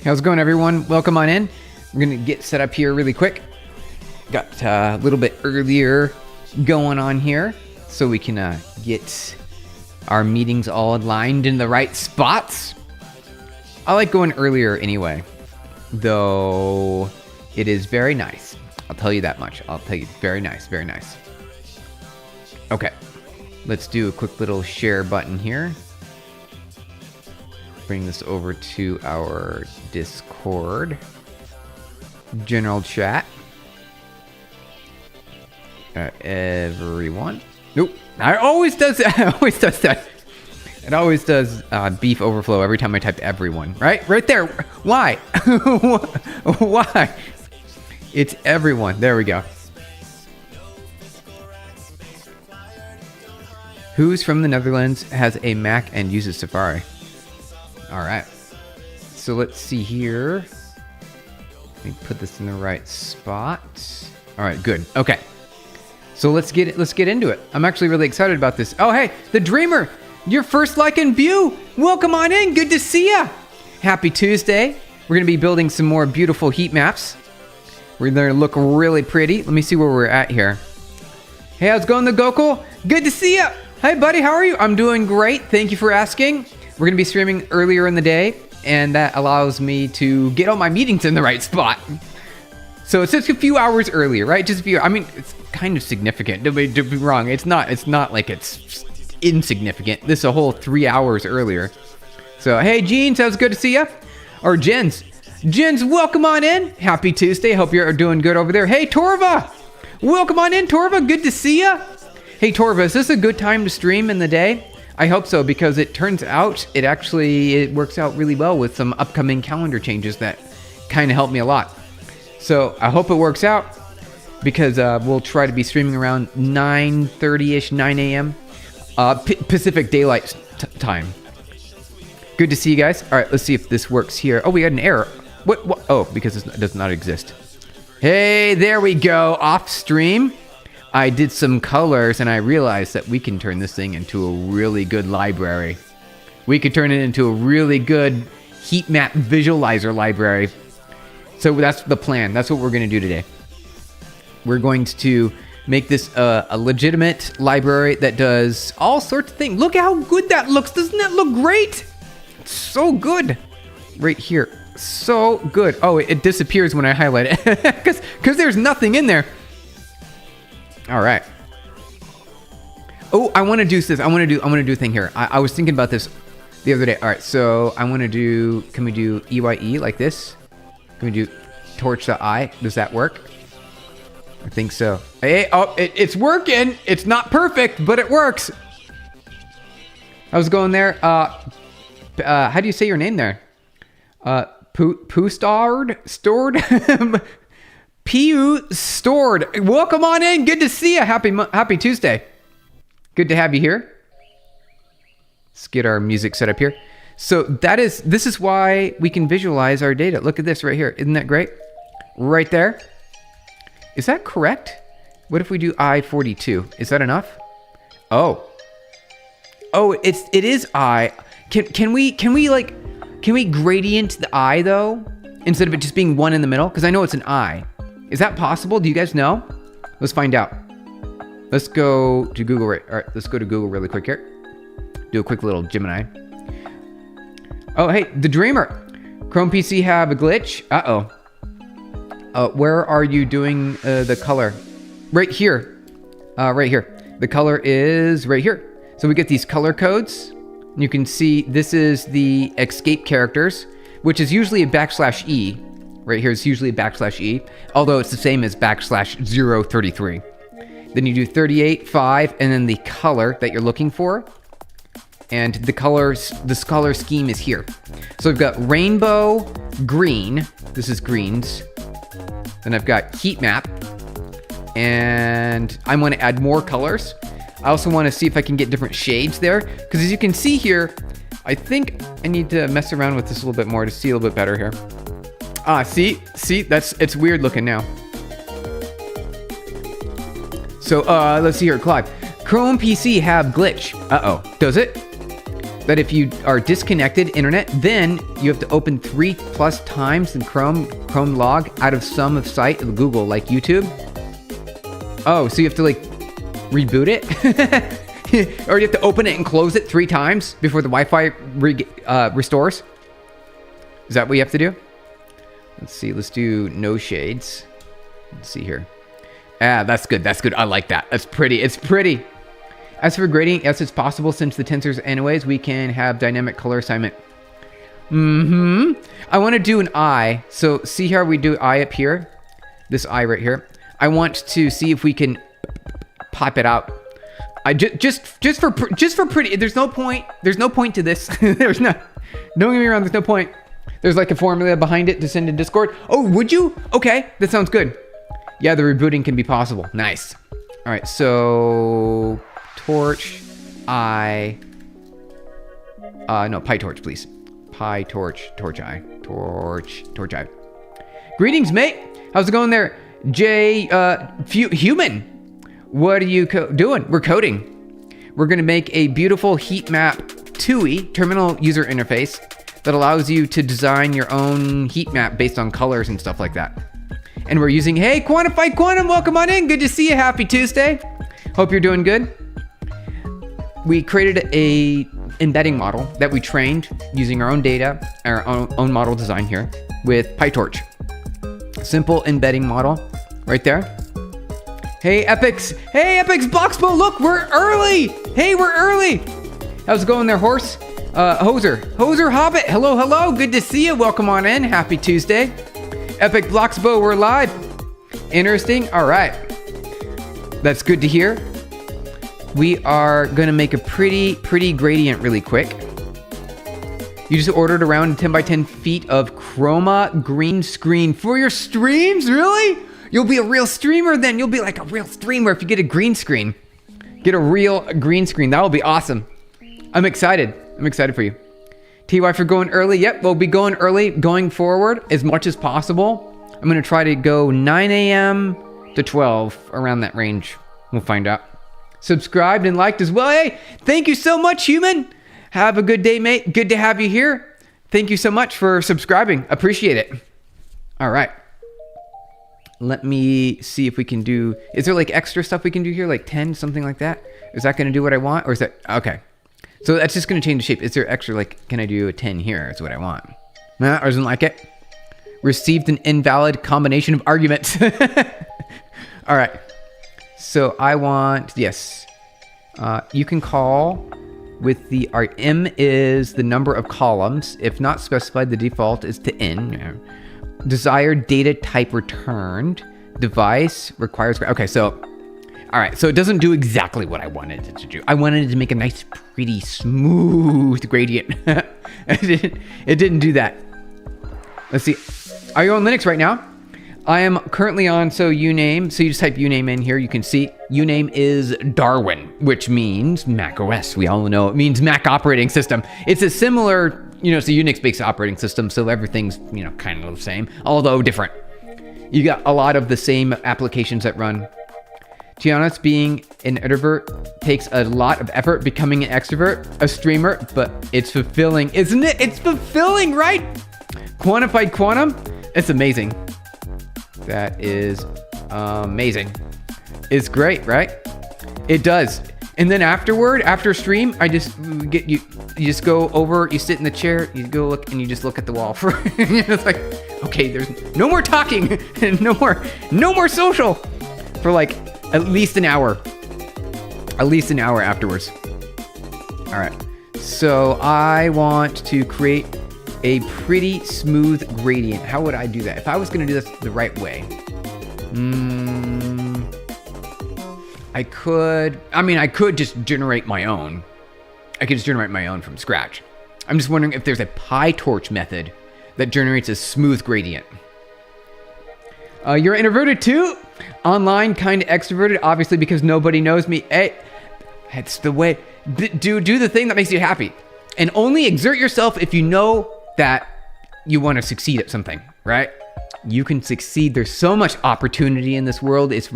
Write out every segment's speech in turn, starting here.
How's it going, everyone? Welcome on in. We're gonna get set up here really quick. Got a little bit earlier going on here so we can get our meetings all aligned in the right spots. I like going earlier anyway, though it is very nice. I'll tell you that much. I'll tell you, very nice, very nice. Okay, let's do a quick little share button here. Bring this over to our Discord general chat. Everyone. Nope. It always does that. It always does that. It always does beef overflow every time I type everyone. Right? Right there. Why? Why? It's everyone. There we go. Who's from the Netherlands, has a Mac, and uses Safari? All right. So let's see here. Let me put this in the right spot. All right, good. Okay. So let's get into it. I'm actually really excited about this. Oh, hey, the Dreamer, your first like and view. Welcome on in. Good to see ya. Happy Tuesday. We're going to be building some more beautiful heat maps. We're going to look really pretty. Let me see where we're at here. Hey, how's it going, the Gokul? Good to see ya. Hey, buddy, how are you? I'm doing great. Thank you for asking. We're going to be streaming earlier in the day, and that allows me to get all my meetings in the right spot. So it's just a few hours earlier, right? Just a few. I mean, it's kind of significant. Don't be wrong. It's not like it's insignificant. This is a whole 3 hours earlier. So, hey, Jeans, how's it good to see you? Or Jens. Jens, welcome on in. Happy Tuesday. Hope you're doing good over there. Hey, Torva. Welcome on in, Torva. Good to see you. Hey, Torva, is this a good time to stream in the day? I hope so, because it turns out it works out really well with some upcoming calendar changes that kind of help me a lot. So I hope it works out, because we'll try to be streaming around 9:30ish, 9 a.m. Pacific Daylight Time. Good to see you guys. All right, let's see if this works here. Oh, we had an error. What? Oh, because it does not exist. Hey, there we go. Off stream. I did some colors, and I realized that we can turn this thing into a really good library. We could turn it into a really good heat map visualizer library. So that's the plan. That's what we're going to do today. We're going to make this a legitimate library that does all sorts of things. Look how good that looks. Doesn't that look great? It's so good. Right here. So good. Oh, it disappears when I highlight it because there's nothing in there. All right. Oh, I want to do this. I want to do a thing here. I was thinking about this the other day. All right, so I want to do. Can we do EYE like this? Can we do torch.I? Does that work? I think so. Hey, oh, it's working. It's not perfect, but it works. How's it going there? How do you say your name there? Stored. Pew Stored. Welcome on in. Good to see you. Happy Tuesday. Good to have you here. Let's get our music set up here. So this is why we can visualize our data. Look at this right here. Isn't that great? Right there. Is that correct? What if we do I-42? Is that enough? Oh, it is I. Can we gradient the I though, instead of it just being one in the middle? Because I know it's an I. Is that possible? Do you guys know? Let's find out. Let's go to Google. All right, let's go to Google really quick here. Do a quick little Gemini. Oh, hey, the Dreamer. Chrome PC have a glitch. Uh-oh. Where are you doing the color? Right here. Right here. The color is right here. So we get these color codes. You can see this is the escape characters, which is usually a \E. Right here is usually a \E, although it's the same as \033. Then you do 38, 5, and then the color that you're looking for. And this color scheme is here. So we've got rainbow, green. This is greens. Then I've got heat map. And I want to add more colors. I also want to see if I can get different shades there. Because as you can see here, I think I need to mess around with this a little bit more to see a little bit better here. See, it's weird looking now. So let's see here, Clive. Chrome PC have glitch. Uh-oh, does it? that if you are disconnected internet, then you have to open 3+ times in Chrome log out of some of site of Google, like YouTube. Oh, so you have to like reboot it? Or you have to open it and close it 3 times before the Wi-Fi restores? Is that what you have to do? Let's see, let's do no shades. Let's see here. Ah, that's good, that's good. I like that. That's pretty, it's pretty. As for grading, yes, it's possible since the tensors anyways, we can have dynamic color assignment. I want to do an eye. So see how we do eye up here? This eye right here. I want to see if we can pop it out. I just for pretty. There's no point to this. There's not. Don't get me wrong. There's no point. There's like a formula behind it to send to Discord. Oh, would you? Okay, that sounds good. Yeah, the rebooting can be possible. Nice. All right, so torch eye. No, PyTorch, please. PyTorch, torch eye, torch eye. Greetings, mate. How's it going there, Jay? Human. What are you doing? We're coding. We're gonna make a beautiful heat map TUI terminal user interface that allows you to design your own heat map based on colors and stuff like that. And we're using, hey, Quantified Quantum, welcome on in. Good to see you. Happy Tuesday. Hope you're doing good. We created a embedding model that we trained using our own data, our own model design here with PyTorch. Simple embedding model right there. Hey, Epics. Hey, Epics Boxbo, look, we're early. Hey, we're early. How's it going there, horse? Hoser Hobbit, hello. Good to see you. Welcome on in. Happy Tuesday. Epic Bloxbo, we're live. Interesting. All right. That's good to hear. We are going to make a pretty gradient really quick. You just ordered around 10 by 10 feet of chroma green screen for your streams? Really? You'll be a real streamer then. You'll be like a real streamer if you get a green screen. Get a real green screen. That'll be awesome. I'm excited. I'm excited for you. TY for going early. Yep, we'll be going early going forward as much as possible. I'm going to try to go 9 a.m. to 12, around that range. We'll find out. Subscribed and liked as well. Hey, thank you so much, human. Have a good day, mate. Good to have you here. Thank you so much for subscribing. Appreciate it. All right. Let me see if we can do, is there like extra stuff we can do here? Like 10, something like that? Is that going to do what I want? Or is that, okay. So that's just going to change the shape. Is there extra, like, can I do a 10 here? Is what I want. No, I doesn't like it. Received an invalid combination of arguments. All right. So I want, yes. You can call with the, our M is the number of columns. If not specified, the default is to N. Desired data type returned. Device requires, okay, so, all right, so it doesn't do exactly what I wanted it to do. I wanted it to make a nice, pretty, smooth gradient. It didn't do that. Let's see. Are you on Linux right now? I am currently on, so uname. So you just type uname in here. You can see uname is Darwin, which means Mac OS. We all know it means Mac operating system. It's a similar, it's a Unix-based operating system, so everything's, kind of the same, although different. You got a lot of the same applications that run. To be honest, being an introvert takes a lot of effort. Becoming an extrovert, a streamer, but it's fulfilling, isn't it? It's fulfilling, right? Quantified Quantum, it's amazing. That is amazing. It's great, right? It does. And then afterward, after stream, I just get you just go over, you sit in the chair, you go look, and you just look at the wall for, it's like, okay, there's no more talking, and no more social for like at least an hour. At least an hour afterwards. All right. So I want to create a pretty smooth gradient. How would I do that? If I was going to do this the right way, I could just generate my own. I could just generate my own from scratch. I'm just wondering if there's a PyTorch method that generates a smooth gradient. You're introverted too? Online, kind of extroverted, obviously because nobody knows me. Hey, it's the way. Do the thing that makes you happy. And only exert yourself if you know that you want to succeed at something, right? You can succeed. There's so much opportunity in this world. It's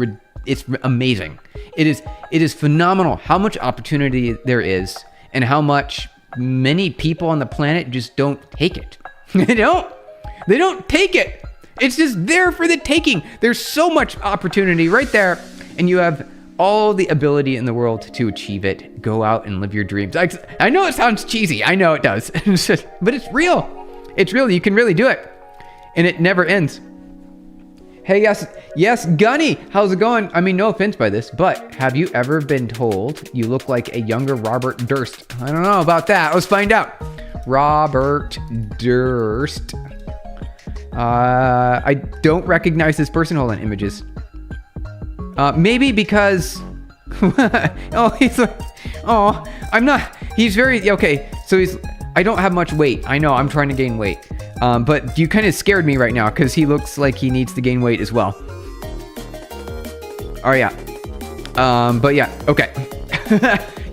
amazing. It is phenomenal how much opportunity there is and how much many people on the planet just don't take it. They don't take it. It's just there for the taking. There's so much opportunity right there, and you have all the ability in the world to achieve it. Go out and live your dreams. I know it sounds cheesy. I know it does. But it's real. It's real. You can really do it. And it never ends. Hey, yes, Gunny. How's it going? I mean, no offense by this, but have you ever been told you look like a younger Robert Durst? I don't know about that. Let's find out. Robert Durst. I don't recognize this person. Hold on, images. Maybe because, I'm not, he's very, okay, so I don't have much weight. I know, I'm trying to gain weight. But you kind of scared me right now because he looks like he needs to gain weight as well. Oh yeah. But yeah, okay.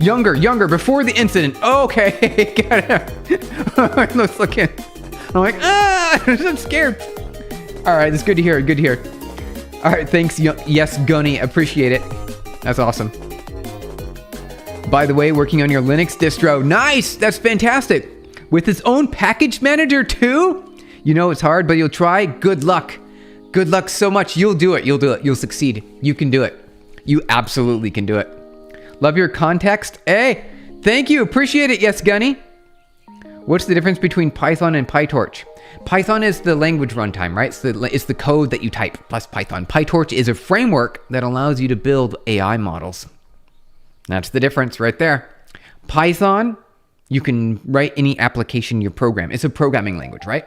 Younger, before the incident. Okay, got it. Looks looking. I'm like, I'm scared. All right, that's good to hear, good to hear. All right, thanks, yes, Gunny, appreciate it. That's awesome. By the way, working on your Linux distro. Nice, that's fantastic. With its own package manager too? You know it's hard, but you'll try. Good luck. Good luck so much. You'll do it. You'll succeed. You can do it. You absolutely can do it. Love your context. Hey, thank you. Appreciate it. Yes, Gunny. What's the difference between Python and PyTorch? Python is the language runtime, right? It's the code that you type plus Python. PyTorch is a framework that allows you to build AI models. That's the difference right there. Python, you can write any application you program. It's a programming language, right?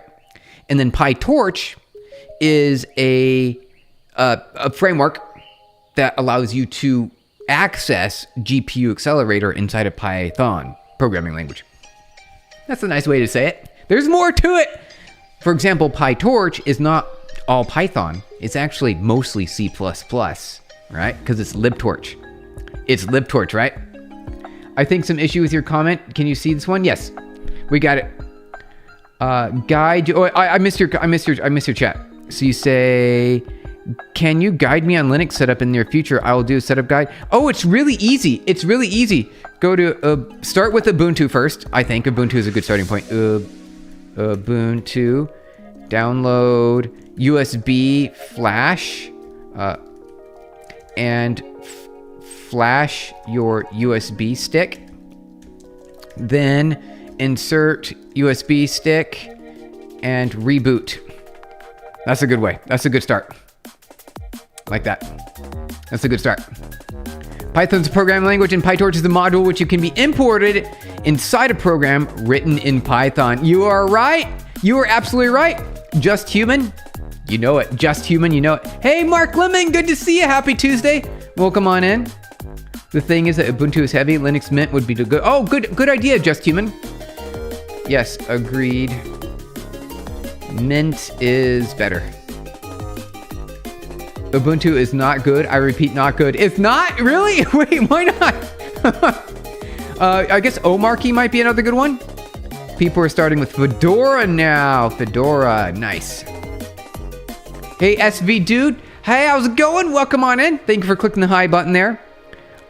And then PyTorch is a framework that allows you to access GPU accelerator inside of Python programming language. That's a nice way to say it. There's more to it. For example, PyTorch is not all Python. It's actually mostly C++, right? Because it's libtorch. It's libtorch, right? I think some issue with your comment. Can you see this one? Yes, we got it. Guide. Oh, I missed your chat. So you say, can you guide me on Linux setup in the near future? I will do a setup guide. Oh, it's really easy. It's really easy. Go to start with Ubuntu first. I think Ubuntu is a good starting point. Ubuntu. Download USB flash, and flash your USB stick. Then insert USB stick and reboot. That's a good way. That's a good start. Like that. That's a good start. Python's a programming language and PyTorch is the module which can be imported inside a program written in Python. You are right. You are absolutely right. Just Human. You know it. Just Human. You know it. Hey, Mark Lemon. Good to see you. Happy Tuesday. Welcome on in. The thing is that Ubuntu is heavy. Linux Mint would be the good. Oh, good idea, Just Human. Yes, agreed. Mint is better. Ubuntu is not good. I repeat, not good. It's not? Really? Wait, why not? I guess Omarchy might be another good one. People are starting with Fedora now. Fedora, nice. Hey, SV dude. Hey, how's it going? Welcome on in. Thank you for clicking the hi button there.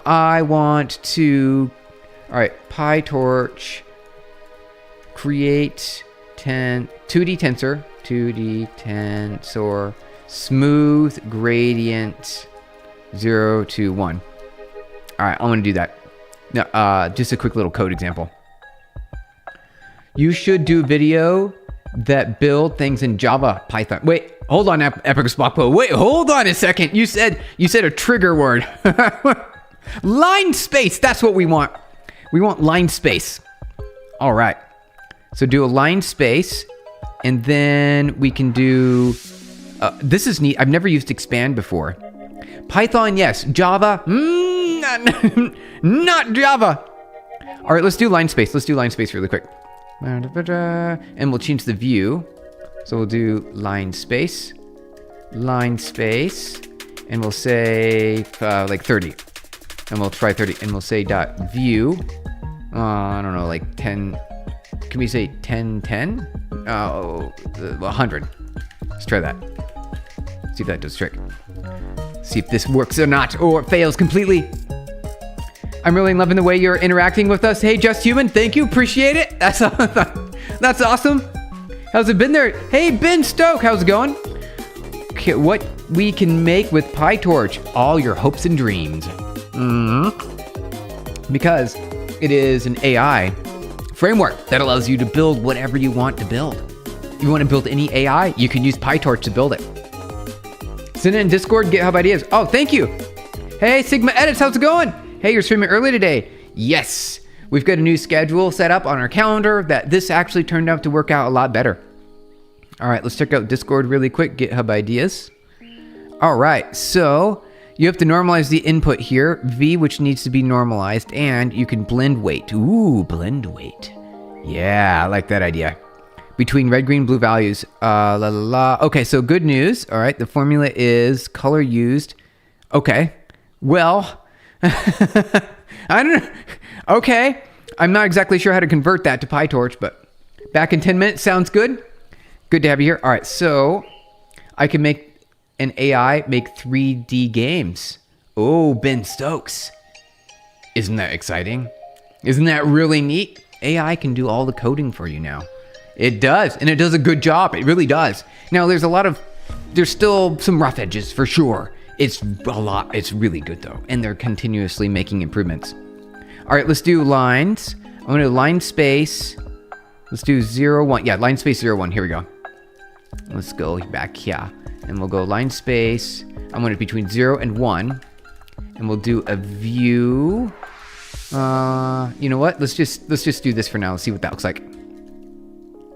I want to, all right, PyTorch, create 2D tensor, smooth gradient 0 to 1. All right, I'm gonna do that. Now, just a quick little code example. You should do video that build things in Java, Python. Wait, hold on, Epic Spockpo. Wait, hold on a second. You said a trigger word. Line space, that's what we want. We want line space. All right. So do a line space, and then we can do, this is neat. I've never used expand before. Python, yes. Java, not Java. All right, let's do line space. Let's do line space really quick. And we'll change the view. So we'll do line space, and we'll say like 30. And we'll try 30, and we'll say dot view. I don't know, like 10. Can we say 10? Oh, 100. Let's try that. See if that does the trick. See if this works or not, or it fails completely. I'm really loving the way you're interacting with us. Hey, Just Human, thank you. Appreciate it. That's awesome. How's it been there? Hey, Ben Stoke, how's it going? Okay, what we can make with PyTorch, all your hopes and dreams. Because it is an AI framework that allows you to build whatever you want to build. If you want to build any AI, you can use PyTorch to build it. Send it in Discord, GitHub ideas. Oh, thank you. Hey, Sigma Edits, how's it going? Hey, you're streaming early today. Yes, we've got a new schedule set up on our calendar that this actually turned out to work out a lot better. All right, let's check out Discord really quick, GitHub ideas. All right, so you have to normalize the input here, V, which needs to be normalized, and you can blend weight. Ooh, blend weight. Yeah, I like that idea. Between red, green, blue values. Okay, so good news. All right, the formula is color used. Okay, well, I don't know. Okay, I'm not exactly sure how to convert that to PyTorch, but back in 10 minutes sounds good. Good to have you here. All right, so I can make an AI make 3D games. Oh, Ben Stokes. Isn't that exciting? Isn't that really neat? AI can do all the coding for you now. It does, and it does a good job. It really does. Now, there's still some rough edges for sure. It's really good though, and they're continuously making improvements. All right, let's do lines. I'm gonna do line space. Let's do 0, 1. Yeah, line space 0, 1. Here we go. Let's go back here, and we'll go line space. I'm gonna between 0 and 1, and we'll do a view. You know what? Let's just do this for now. Let's see what that looks like.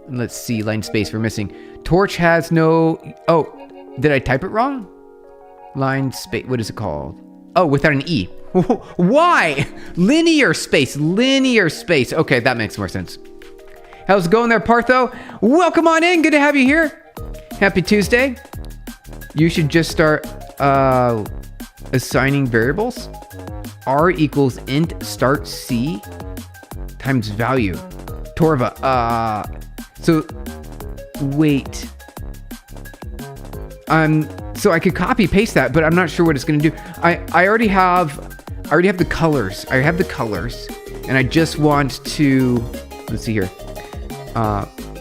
Let's see, line space we're missing. Torch has no. Oh, did I type it wrong? Line space. What is it called? Oh, without an E. Why? Linear space. Linear space. Okay, that makes more sense. How's it going there, Partho? Welcome on in. Good to have you here. Happy Tuesday. You should just start assigning variables. R equals int start C times value. Torva. So wait. So I could copy paste that, but I'm not sure what it's going to do. I already have the colors. I have the colors, and I just want to. Let's see here.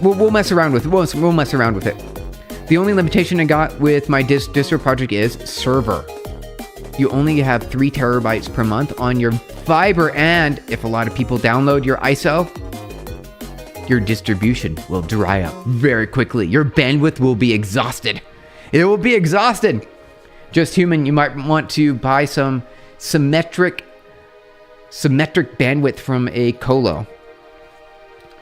We'll mess around with it. We'll mess around with it. The only limitation I got with my distro project is server. You only have 3 terabytes per month on your fiber, and if a lot of people download your ISO, your distribution will dry up very quickly. Your bandwidth will be exhausted. It will be exhausted. Just Human, you might want to buy some symmetric bandwidth from a colo.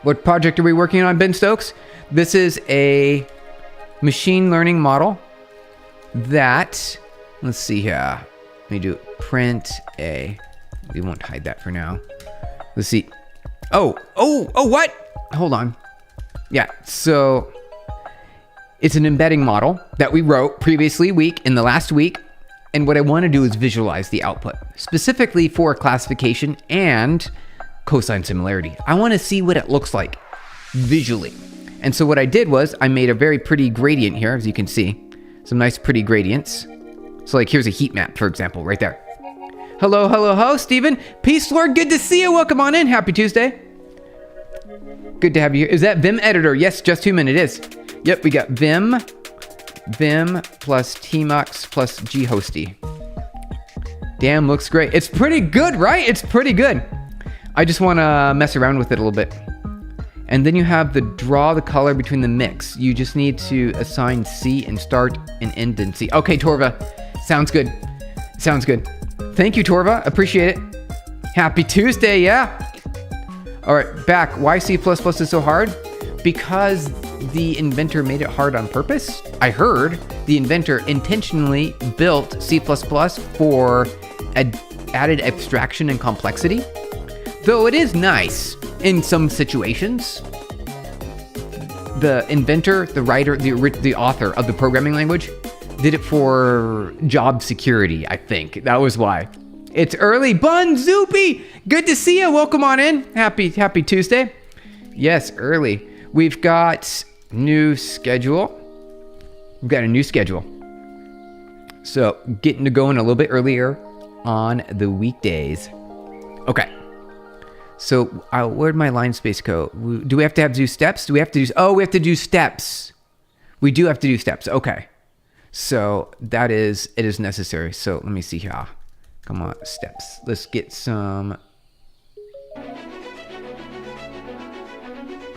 What project are we working on, Ben Stokes? This is a machine learning model that, let's see here. Let me do print a. We won't hide that for now. Let's see. Oh, what? Hold on. Yeah, so it's an embedding model that we wrote previously in the last week. And what I want to do is visualize the output, specifically for classification and cosine similarity. I want to see what it looks like visually. And so what I did was I made a very pretty gradient here, as you can see. Some nice pretty gradients. So like here's a heat map, for example, right there. Hello, Steven. Peace, Lord, good to see you. Welcome on in. Happy Tuesday. Good to have you here. Is that Vim editor? Yes, Just Human, it is. Yep, we got Vim plus Tmux plus Ghosty. Damn, looks great. It's pretty good, right? It's pretty good. I just want to mess around with it a little bit. And then you have the draw the color between the mix. You just need to assign C and start and end in C. Okay, Torva. Sounds good. Sounds good. Thank you, Torva. Appreciate it. Happy Tuesday, yeah. All right, back. Why C++ is so hard? Because the inventor made it hard on purpose. I heard the inventor intentionally built C++ for added abstraction and complexity. Though it is nice in some situations. The inventor, the writer, the author of the programming language did it for job security, I think. That was why. It's early. Bun Zoopy! Good to see you. Welcome on in. Happy Tuesday. Yes, early. We've got new schedule. We've got a new schedule. So getting to going a little bit earlier on the weekdays. Okay. So where'd my line space go? Do we have to do steps? Do we have to do? Oh, we have to do steps. We do have to do steps. Okay. So it is necessary. So let me see here. Come on, steps. Let's get some.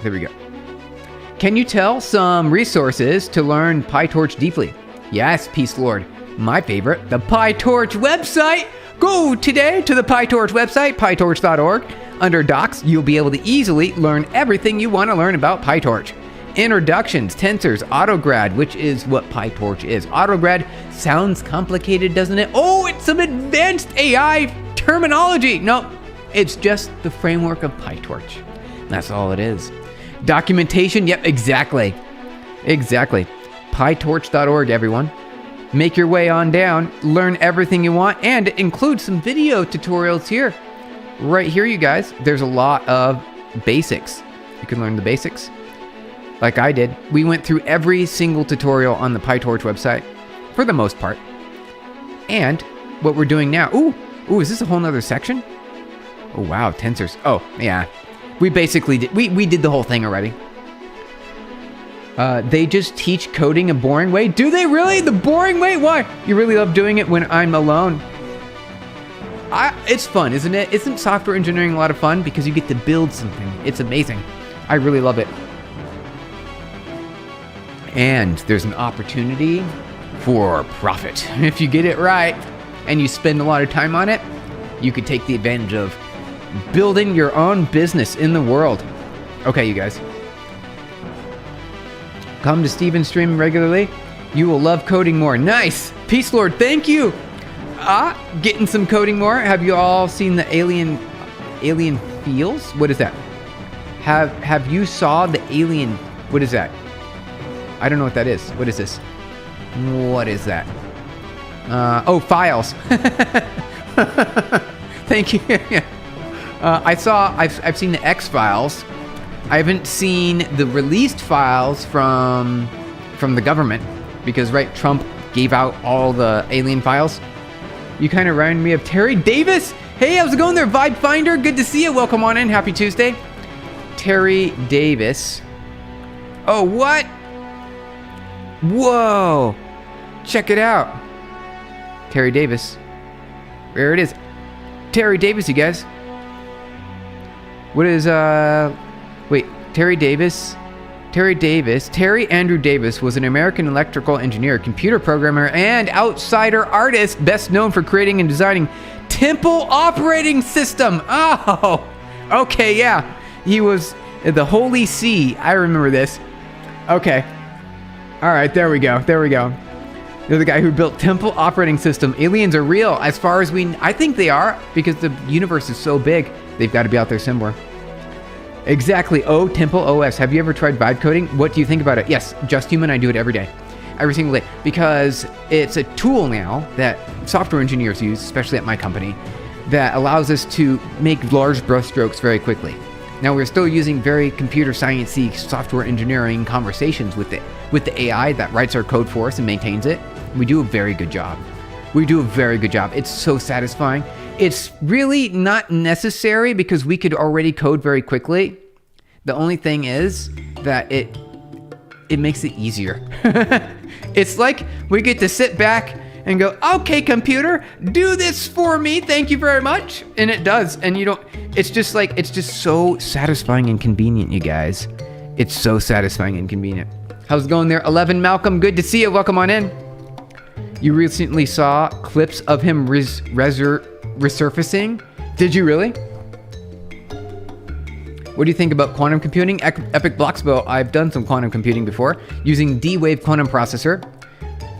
There we go. Can you tell some resources to learn PyTorch deeply? Yes, Peace Lord. My favorite, the PyTorch website. Go today to the PyTorch website, pytorch.org. Under Docs, you'll be able to easily learn everything you want to learn about PyTorch. Introductions, tensors, AutoGrad, which is what PyTorch is. AutoGrad sounds complicated, doesn't it? Oh, it's some advanced AI terminology. No, it's just the framework of PyTorch. That's all it is. Documentation, yep, exactly. Exactly. PyTorch.org, everyone. Make your way on down, learn everything you want, and include some video tutorials here. Right here, you guys, there's a lot of basics. You can learn the basics. Like I did. We went through every single tutorial on the PyTorch website, for the most part. And what we're doing now, ooh, is this a whole nother section? Oh, wow, tensors. Oh, yeah. We basically did, we did the whole thing already. They just teach coding a boring way. Do they really? The boring way? Why? You really love doing it when I'm alone. It's fun, isn't it? Isn't software engineering a lot of fun? Because you get to build something. It's amazing. I really love it. And there's an opportunity for profit. If you get it right and you spend a lot of time on it, you could take the advantage of building your own business in the world. Okay, you guys. Come to Steven's stream regularly. You will love coding more. Nice. Peace Lord, thank you. Getting some coding more. Have you all seen the alien feels? What is that? Have you saw the alien? What is that? I don't know what that is. What is this? What is that? Oh, files. Thank you. I've seen the X files. I haven't seen the released files from the government because, right, Trump gave out all the alien files. You kind of remind me of Terry Davis. Hey, how's it going there, Vibe Finder? Good to see you. Welcome on in. Happy Tuesday. Terry Davis. Oh, what? Whoa. Check it out. Terry Davis. There it is. Terry Davis, you guys. What is, wait, Terry Davis? Terry Andrew Davis was an American electrical engineer, computer programmer, and outsider artist, best known for creating and designing Temple operating system. Oh, okay, yeah. He was the Holy See. I remember this. Okay. All right, there we go. You're the guy who built Temple operating system. Aliens are real, as far as I think they are, because the universe is so big. They've got to be out there somewhere. Exactly. Oh, Temple OS. Have you ever tried vibe coding? What do you think about it? Yes, Just Human. I do it every day. Every single day. Because it's a tool now that software engineers use, especially at my company, that allows us to make large brushstrokes very quickly. Now, we're still using very computer science-y software engineering conversations with the AI that writes our code for us and maintains it. We do a very good job. It's so satisfying. It's really not necessary because we could already code very quickly. The only thing is that it makes it easier. It's like we get to sit back and go, okay, computer, do this for me. Thank you very much. And it does. And it's just so satisfying and convenient, you guys. It's so satisfying and convenient. How's it going there? 11 Malcolm, good to see you. Welcome on in. You recently saw clips of him resurfacing. Did you really? What do you think about quantum computing? Epic Bloxbo, I've done some quantum computing before using D-Wave quantum processor.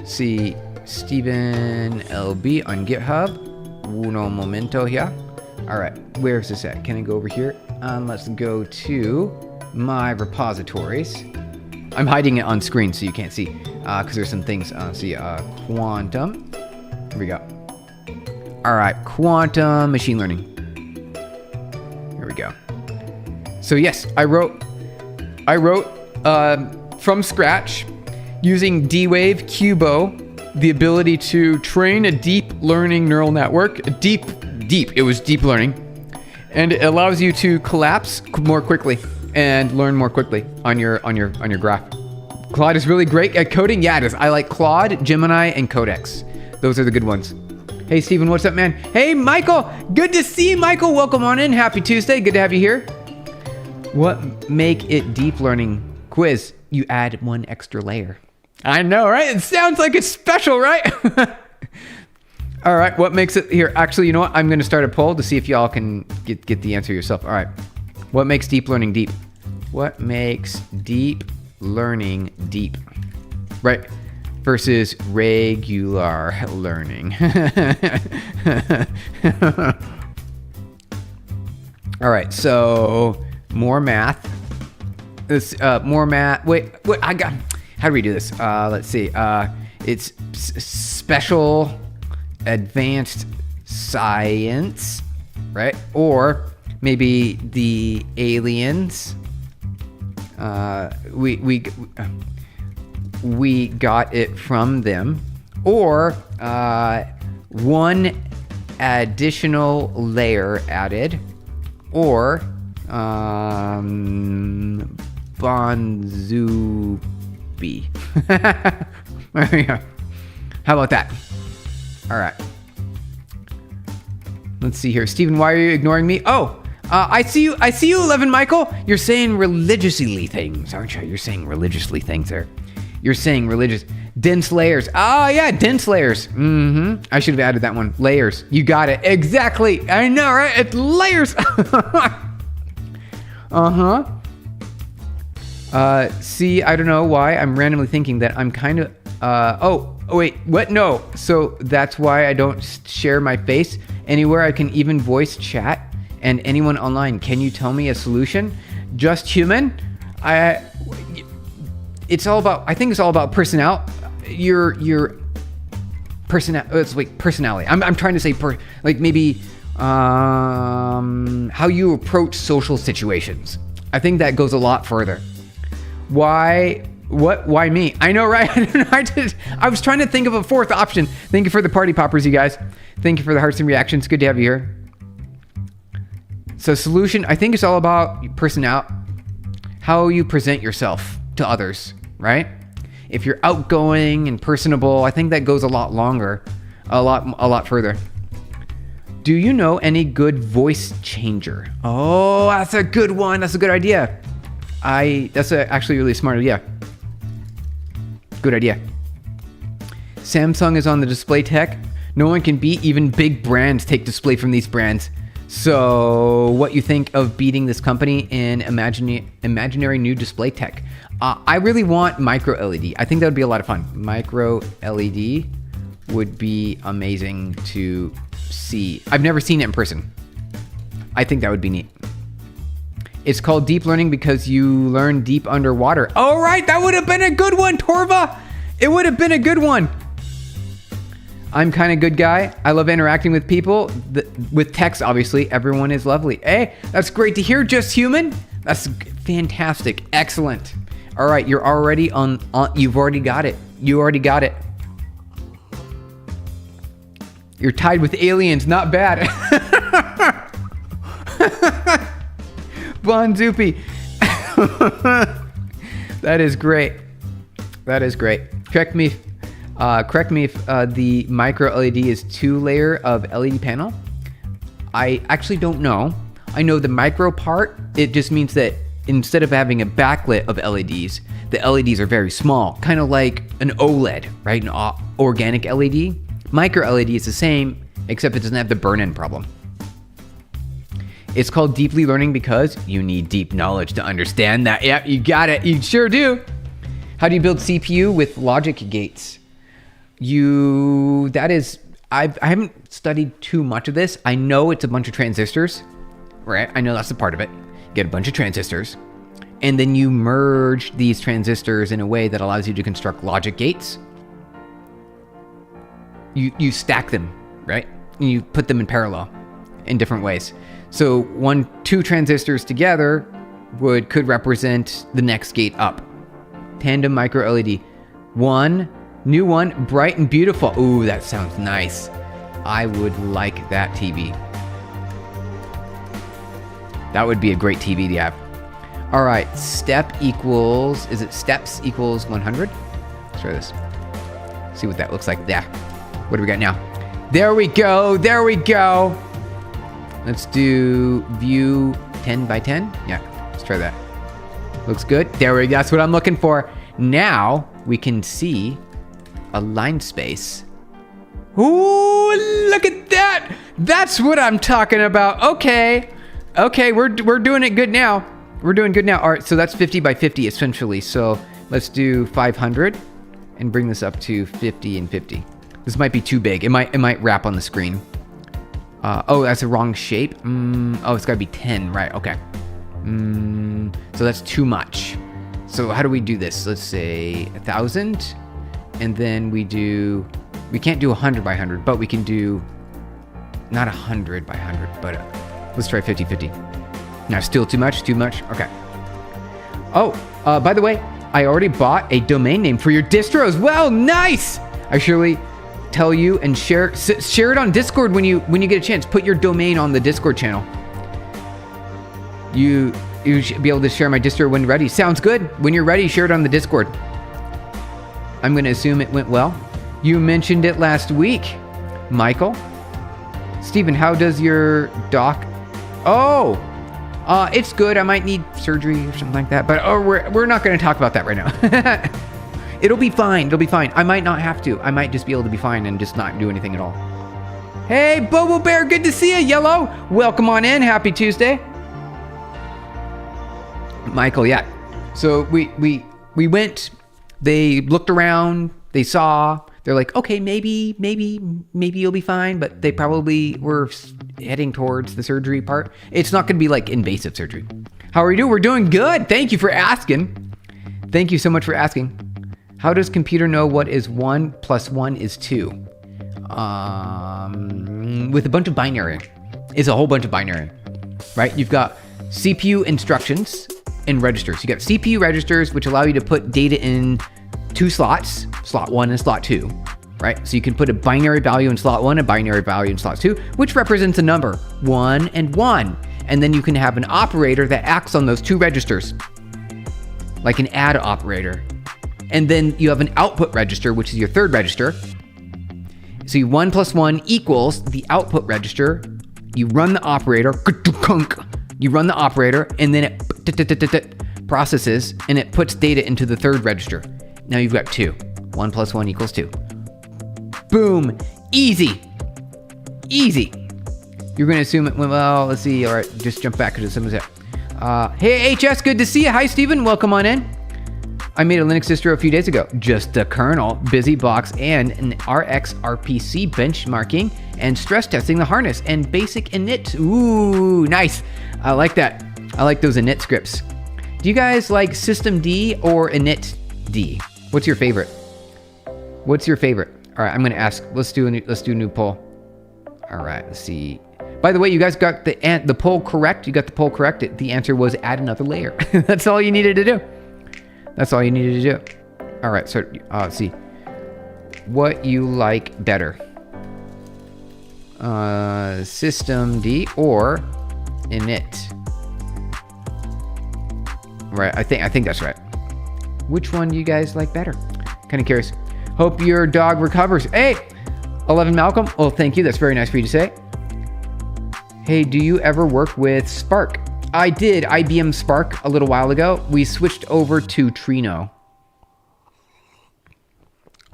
See Stephen LB on GitHub. Uno momento here. All right, where's this at? Can I go over here? Let's go to my repositories. I'm hiding it on screen so you can't see because there's some things. Quantum. Here we go. All right, quantum machine learning. Here we go. So yes, I wrote from scratch using D-Wave Cubo the ability to train a deep learning neural network. It was deep learning And it allows you to collapse more quickly and learn more quickly on your graph. Claude is really great at coding. Yeah, it is. I like Claude, Gemini, and Codex. Those are the good ones. Hey, Steven, what's up, man? Hey, Michael. Good to see you, Michael. Welcome on in. Happy Tuesday. Good to have you here. What make it deep learning quiz? You add one extra layer. I know, right? It sounds like it's special, right? All right, what makes it here? Actually, you know what? I'm going to start a poll to see if y'all can get the answer yourself. All right. What makes deep learning deep? What makes deep learning deep? Right? Versus regular learning. All right, so more math. This more math. Wait, I got. How do we do this? Let's see. It's special, advanced science, right? Or maybe the aliens. We got it from them, or one additional layer added, or Bonzubi. There we go. How about that? All right. Let's see here. Steven, why are you ignoring me? Oh, I see you. I see you, 11 Michael. You're saying religiously things, aren't you? You're saying religiously things there. You're saying religious. Dense layers. Oh, yeah, dense layers. Mm-hmm. I should have added that one. Layers. You got it. Exactly. I know, right? It's layers. Uh-huh. See, I don't know why I'm randomly thinking that I'm kind of, oh, wait, what? No. So that's why I don't share my face anywhere. I can even voice chat and anyone online. Can you tell me a solution? Just human? It's all about, I think it's all about personality. Your personality. I'm trying to say maybe how you approach social situations. I think that goes a lot further. Why me? I know, right? I was trying to think of a fourth option. Thank you for the party poppers, you guys. Thank you for the hearts and reactions. Good to have you here. So solution, I think it's all about personality, how you present yourself to others, right? If you're outgoing and personable, I think that goes a lot longer, a lot further. Do you know any good voice changer? Oh, that's a good one. That's a good idea. That's actually really smart idea. Good idea. Samsung is on the display tech. No one can beat. Even big brands take display from these brands. So what you think of beating this company in imaginary new display tech? I really want micro LED. I think that would be a lot of fun. Micro LED would be amazing to see. I've never seen it in person. I think that would be neat. It's called deep learning because you learn deep underwater. Oh, right. That would have been a good one, Torva. It would have been a good one. I'm kind of good guy. I love interacting with people. With text, obviously, everyone is lovely. Hey, that's great to hear. Just human. That's fantastic. Excellent. All right, you're already on. You've already got it. You already got it. You're tied with aliens. Not bad. Bon Zupi. That is great. That is great. Correct me if the micro LED is 2-layer of LED panel. I actually don't know. I know the micro part, it just means that instead of having a backlit of LEDs, the LEDs are very small, kind of like an OLED, right? An organic LED. Micro LED is the same, except it doesn't have the burn-in problem. It's called deeply learning because you need deep knowledge to understand that. Yep, you got it. You sure do. How do you build CPU with logic gates? I haven't studied too much of this. I know it's a bunch of transistors, right? I know that's a part of it. You get a bunch of transistors, and then you merge these transistors in a way that allows you to construct logic gates. You stack them, right? And you put them in parallel in different ways. So 2 transistors together could represent the next gate up. Tandem micro LED. New one, bright and beautiful. Ooh, that sounds nice. I would like that TV. That would be a great TV to have. All right, step equals, is it steps equals 100? Let's try this. See what that looks like there. What do we got now? There we go, there we go. Let's do view 10 by 10. Yeah, let's try that. Looks good. There we go, that's what I'm looking for. Now we can see a line space. Ooh, look at that. That's what I'm talking about. Okay, we're doing it good now. We're doing good now. All right, so that's 50 by 50 essentially. So let's do 500 and bring this up to 50 and 50. This might be too big. It might wrap on the screen. Oh, that's a wrong shape. Oh, it's gotta be 10, right? Okay. So that's too much. So how do we do this? Let's say 1,000, and then we can't do 100 by 100, but we can do not 100 by 100, but let's try 50-50. Now, still too much? Too much? Okay. Oh, by the way, I already bought a domain name for your distro as well. Nice! I surely tell you and share it on Discord when you get a chance. Put your domain on the Discord channel. You should be able to share my distro when ready. Sounds good. When you're ready, share it on the Discord. I'm going to assume it went well. You mentioned it last week, Michael. Steven, how does your doc... Oh! It's good. I might need surgery or something like that, but we're not going to talk about that right now. It'll be fine. It'll be fine. I might not have to. I might just be able to be fine and just not do anything at all. Hey, Bobo Bear, good to see you, Yellow. Welcome on in. Happy Tuesday. Michael, yeah. So we went. They looked around. They saw. They're like, okay, maybe you'll be fine, but they probably were heading towards the surgery part. It's not going to be like invasive surgery. How are you doing? We're doing good. Thank you for asking. Thank you so much for asking. How does computer know what is 1 plus 1 is 2? With a bunch of binary. It's a whole bunch of binary, right? You've got CPU instructions and registers. You got CPU registers, which allow you to put data in 2 slots, slot 1 and slot 2, right? So you can put a binary value in slot 1, a binary value in slot 2, which represents a number, 1 and 1. And then you can have an operator that acts on those 2 registers, like an add operator. And then you have an output register, which is your 3rd register. So 1 plus 1 equals the output register. You run the operator, and then it processes and it puts data into the 3rd register. Now you've got 2. 1 plus 1 equals 2. Boom. Easy. Easy. You're going to assume it went well. Let's see. All right. Just jump back to some of that. Hey, HS. Good to see you. Hi, Steven. Welcome on in. I made a Linux distro a few days ago. Just the kernel, BusyBox, and an RX RPC benchmarking and stress testing the harness and basic init. Ooh, nice. I like that. I like those init scripts. Do you guys like systemd or initd? What's your favorite? What's your favorite? All right, I'm gonna ask. Let's do a new poll. All right, let's see. By the way, you guys got the poll correct. You got the poll correct. The answer was add another layer. That's all you needed to do. That's all you needed to do. All right, so let's see. What you like better? Systemd or init? Right, I think that's right. Which one do you guys like better? Kind of curious. Hope your dog recovers. Hey, 11 Malcolm. Oh, thank you. That's very nice for you to say. Hey, do you ever work with Spark? I did IBM Spark a little while ago. We switched over to Trino.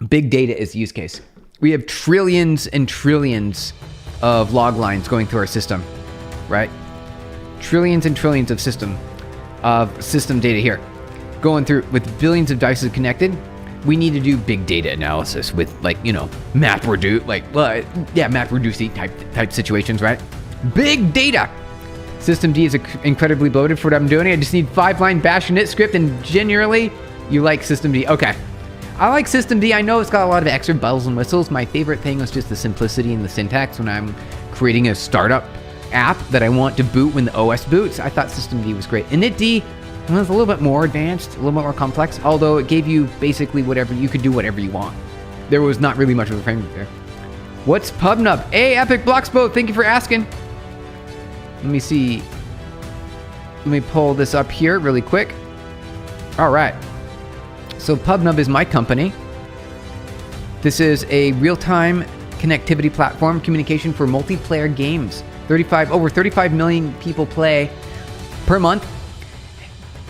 Big data is the use case. We have trillions and trillions of log lines going through our system, right? Trillions and trillions of system data here. Going through with billions of devices connected. We need to do big data analysis with MapReduce type situations, right? Big data. Systemd is incredibly bloated for what I'm doing. I just need 5-line bash init script, and generally, you like Systemd. Okay. I like Systemd. I know it's got a lot of extra bells and whistles. My favorite thing was just the simplicity and the syntax when I'm creating a startup app that I want to boot when the OS boots. I thought Systemd was great. Initd was a little bit more advanced, a little bit more complex, although it gave you basically whatever, you could do whatever you want. There was not really much of a framework there. What's PubNub? Hey, Epic Bloxboat, thank you for asking. Let me see. Let me pull this up here really quick. All right. So PubNub is my company. This is a real-time connectivity platform, communication for multiplayer games. Over 35 million people play per month.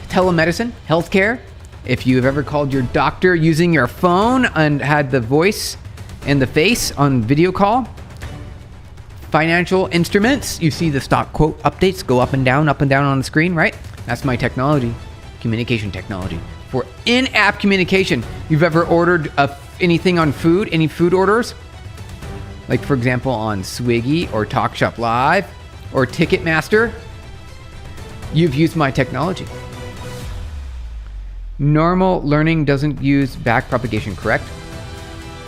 Telemedicine, healthcare. If you've ever called your doctor using your phone and had the voice and the face on video call. Financial instruments. You see the stock quote updates go up and down on the screen, right? That's my technology, communication technology. For in-app communication, you've ever ordered anything on food, any food orders? Like for example on Swiggy or TalkShop Live or Ticketmaster, you've used my technology. Normal learning doesn't use backpropagation, correct?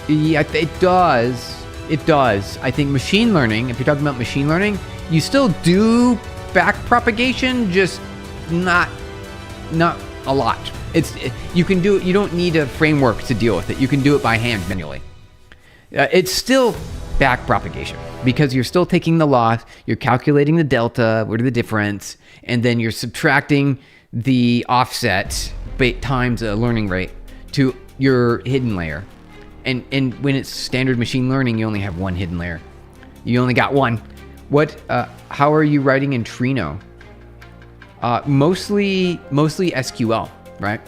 Yeah, it does. It does. I think machine learning, if you're talking about machine learning, you still do backpropagation, just not a lot. You can do it. You don't need a framework to deal with it. You can do it by hand manually. It's still backpropagation because you're still taking the loss, you're calculating the delta, what are the difference, and then you're subtracting the offset times a learning rate to your hidden layer. And when it's standard machine learning, you only have one hidden layer. You only got one. How are you writing in Trino? Mostly SQL, right?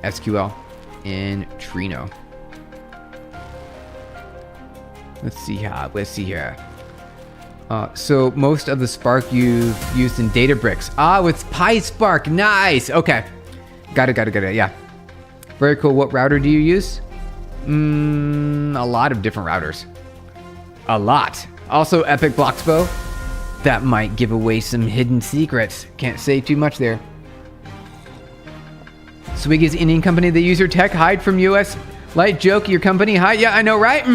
SQL in Trino. Let's see here. So most of the Spark you've used in Databricks. With PySpark, nice. Okay, got it. Yeah, very cool. What router do you use? A lot of different routers. A lot. Also Epic Bloxbo. That might give away some hidden secrets. Can't say too much there. Swiggy's Indian company. They use your tech. Hide from US. Light joke. Your company. Hide. Yeah, I know, right?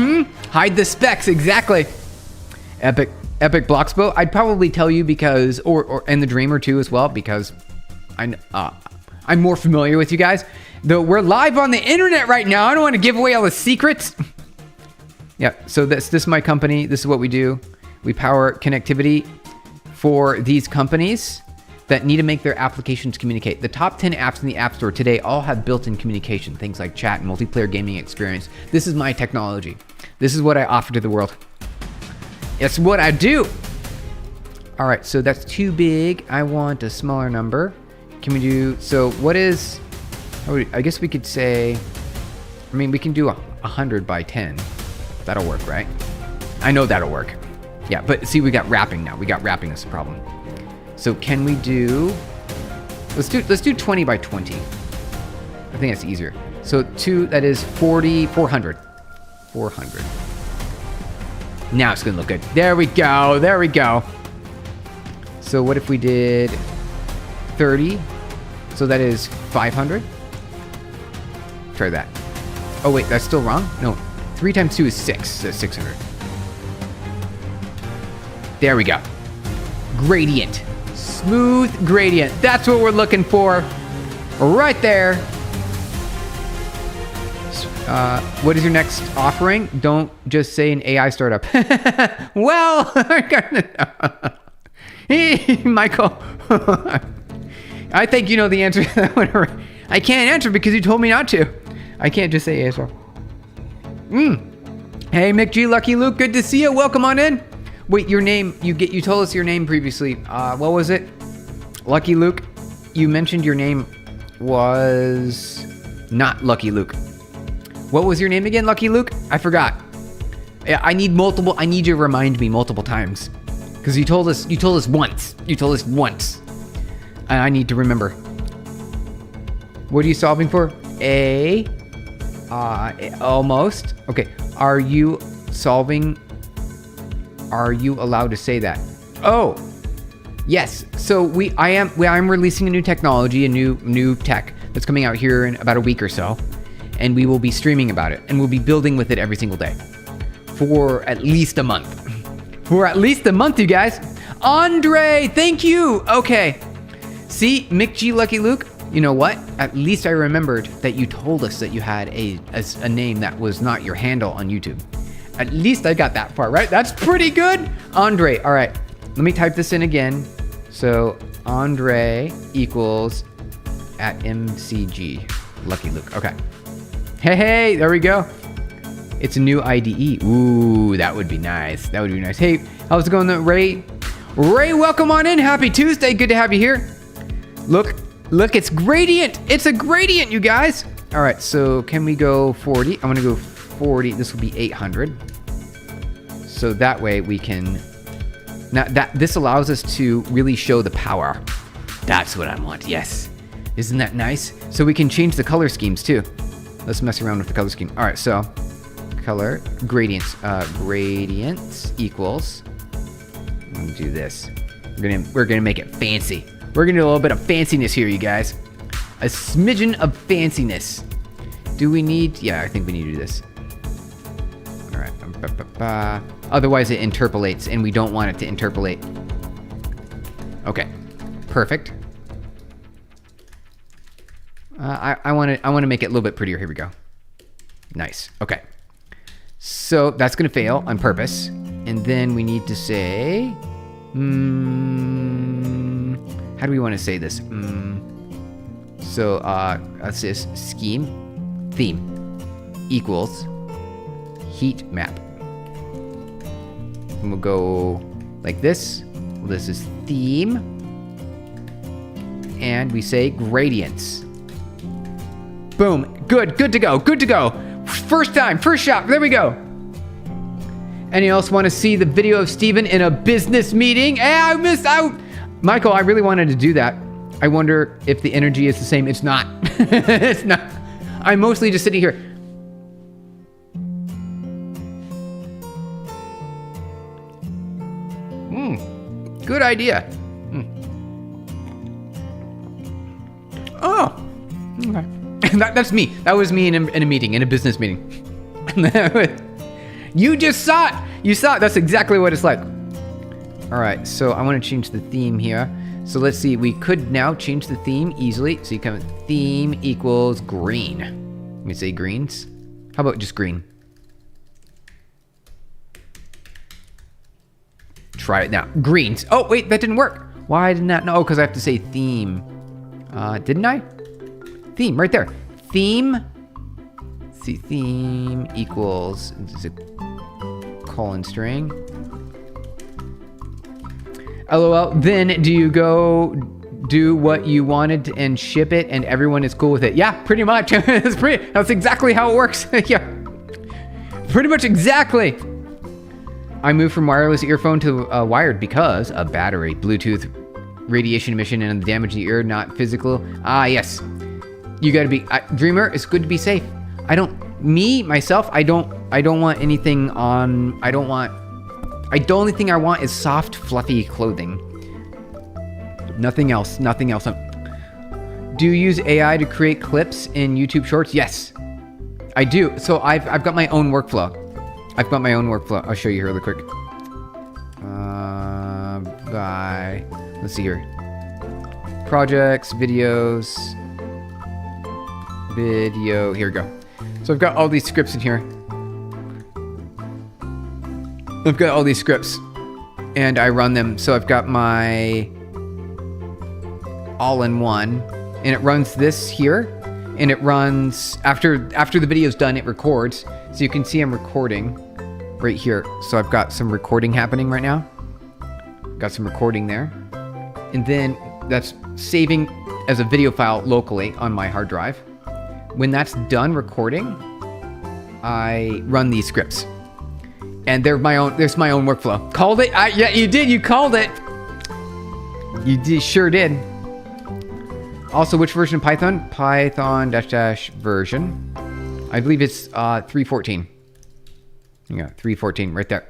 Hide the specs. Exactly. Epic Bloxbo. I'd probably tell you because, and the Dreamer too as well, because I'm more familiar with you guys. Though we're live on the internet right now. I don't want to give away all the secrets. Yeah, so this is my company. This is what we do. We power connectivity for these companies that need to make their applications communicate. The top 10 apps in the App Store today all have built-in communication, things like chat and multiplayer gaming experience. This is my technology. This is what I offer to the world. It's what I do. All right, so that's too big. I want a smaller number. Can we do, so what is, I guess we could say, we can do 100 by 10. That'll work, right? I know that'll work. Yeah, but see, we got wrapping now. We got wrapping as a problem. So can we do, let's do 20 by 20. I think that's easier. So that is 400. Now it's gonna look good. There we go. So what if we did 30? So that is 500. Try that. Oh wait, that's still wrong? No, 3 times 2 is 6, so 600. There we go. Gradient. Smooth gradient. That's what we're looking for. Right there. What is your next offering? Don't just say an AI startup. Well, hey, Michael. I think you know the answer to that one. I can't answer because you told me not to. I can't just say ASR. Hey, Mick G, Lucky Luke, good to see you. Welcome on in. Wait, your name, you told us your name previously. What was it? Lucky Luke, you mentioned your name was not Lucky Luke. What was your name again, Lucky Luke? I forgot. I need you to remind me multiple times. Because you told us once. And I need to remember. What are you solving for? Almost. Okay. Are you allowed to say that? Oh, yes. So I'm releasing a new technology, a new tech that's coming out here in about a week or so. And we will be streaming about it. And we'll be building with it every single day. For at least a month. You guys. Andre, thank you. Okay. See, Mick G, Lucky Luke, you know what? At least I remembered that you told us that you had a name that was not your handle on YouTube. At least I got that far, right? That's pretty good. Andre, all right. Let me type this in again. So Andre equals at MCG. Lucky Luke. Okay. Hey, there we go. It's a new IDE. Ooh, that would be nice. That would be nice. Hey, how's it going, Ray? Ray, welcome on in. Happy Tuesday. Good to have you here. Look, it's gradient. It's a gradient, you guys. All right, so can we go 40? I want to go 40. This will be 800. So that way we can... Now, this allows us to really show the power. That's what I want, yes. Isn't that nice? So we can change the color schemes too. Let's mess around with the color scheme. All right, so color gradients. Gradients equals. I'm gonna do this. We're gonna make it fancy. We're gonna do a little bit of fanciness here, you guys. A smidgen of fanciness. Do we need? Yeah, I think we need to do this. All right. Otherwise, it interpolates, and we don't want it to interpolate. Okay, perfect. I want to make it a little bit prettier. Here we go. Nice. Okay. So that's going to fail on purpose. And then we need to say, how do we want to say this? So let's say scheme theme equals heat map. And we'll go like this. Well, this is theme. And we say gradients. Boom. Good to go. Good to go. First time, first shot. There we go. Anyone else want to see the video of Steven in a business meeting? Hey, I missed out. Michael, I really wanted to do that. I wonder if the energy is the same. It's not. It's not. I'm mostly just sitting here. Good idea. Oh. Okay. That's me. That was me in a meeting, in a business meeting. You just saw it. You saw it. That's exactly what it's like. All right. So I want to change the theme here. So let's see. We could now change the theme easily. So you come with theme equals green. Let me say greens. How about just green? Try it now. Greens. Oh, wait. That didn't work. Why didn't that? No, because I have to say theme. Didn't I? Theme right there. Theme. Let's see, theme equals is a colon string. LOL. Then do you go do what you wanted and ship it and everyone is cool with it? Yeah, pretty much. That's exactly how it works. Yeah. Pretty much exactly. I moved from wireless earphone to wired because of battery, Bluetooth, radiation emission, and the damage to the ear, not physical. Ah, yes. You gotta be, Dreamer, it's good to be safe. Myself, I don't want anything on, the only thing I want is soft, fluffy clothing. Nothing else. Do you use AI to create clips in YouTube Shorts? Yes, I do. So I've got my own workflow. I'll show you here really quick. Let's see here. Projects, videos, video. Here we go. So I've got all these scripts in here. And I run them. So I've got my all-in-one, and it runs this here, and it runs after the video's done. It records, so you can see I'm recording right here. So I've got some recording happening right now. Got some recording there, and then that's saving as a video file locally on my hard drive. When that's done recording, I run these scripts, and there's my own workflow. Called it. Yeah, you did. You called it. Sure did. Also, which version of Python? Python -- version. I believe it's 3.14. Yeah, 3.14 right there.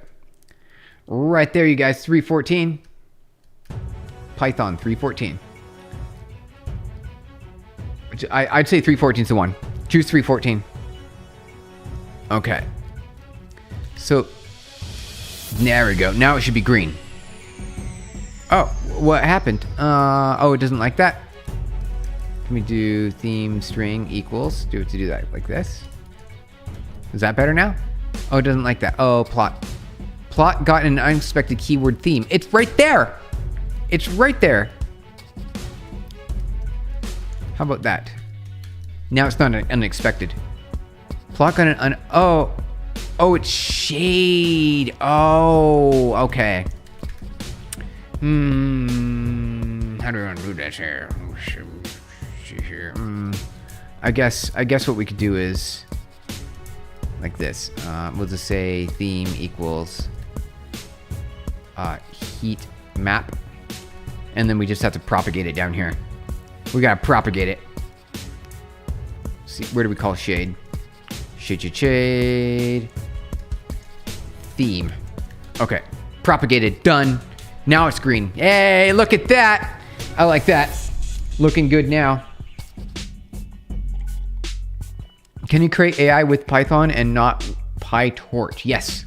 Right there, you guys. 3.14. Python 3.14. I'd say 3.14 is the one. Choose 3.14. Okay. So there we go. Now it should be green. Oh, what happened? Oh, it doesn't like that. Let me do theme string equals. Do that like this. Is that better now? Oh, it doesn't like that. Oh, plot. Plot got an unexpected keyword theme. It's right there. It's right there. How about that? Now it's not unexpected. Pluck on an oh, it's shade. Oh, okay. How do we want to do this here? I guess what we could do is like this. We'll just say theme equals heat map, and then we just have to propagate it down here. We gotta propagate it. See, where do we call shade? Shade. Theme. Okay, propagated, done. Now it's green. Hey, look at that. I like that. Looking good now. Can you create AI with Python and not PyTorch? Yes,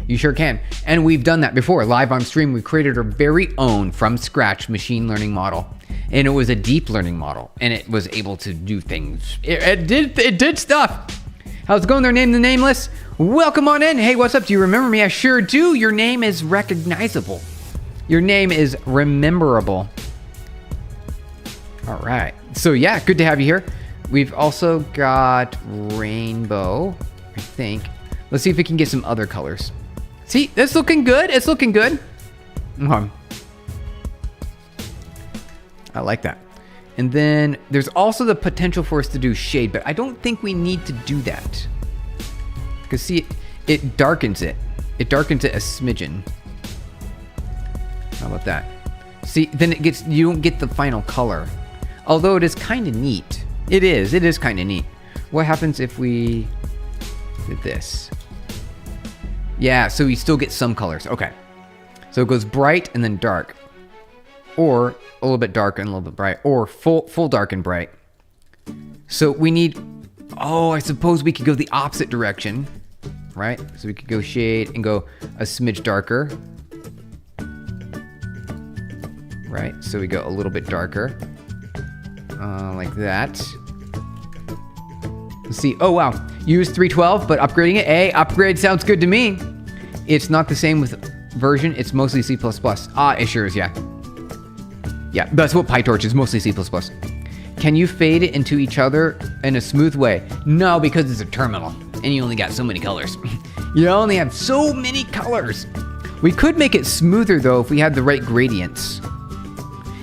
you sure can. And we've done that before. Live on stream, we created our very own from scratch machine learning model. And it was a deep learning model. And it was able to do things. It did stuff. How's it going there, Name the Nameless? Welcome on in. Hey, what's up? Do you remember me? I sure do. Your name is recognizable. Your name is rememberable. All right. So yeah, good to have you here. We've also got rainbow, I think. Let's see if we can get some other colors. See, that's looking good. It's looking good. I like that. And then there's also the potential for us to do shade, but I don't think we need to do that. Because see, it darkens it. It darkens it a smidgen. How about that? See, then you don't get the final color. Although it is kind of neat. It is kind of neat. What happens if we did this? Yeah, so we still get some colors. Okay. So it goes bright and then dark. Or a little bit dark and a little bit bright. Or full dark and bright. So we need, I suppose we could go the opposite direction. Right? So we could go shade and go a smidge darker. Right? So we go a little bit darker. Like that. Let's see. Oh, wow. Use 312, but upgrading it. Hey, upgrade sounds good to me. It's not the same with version. It's mostly C++. It sure is, yeah. Yeah, that's what PyTorch is, mostly C++. Can you fade it into each other in a smooth way? No, because it's a terminal, and you only got so many colors. You only have so many colors. We could make it smoother, though, if we had the right gradients.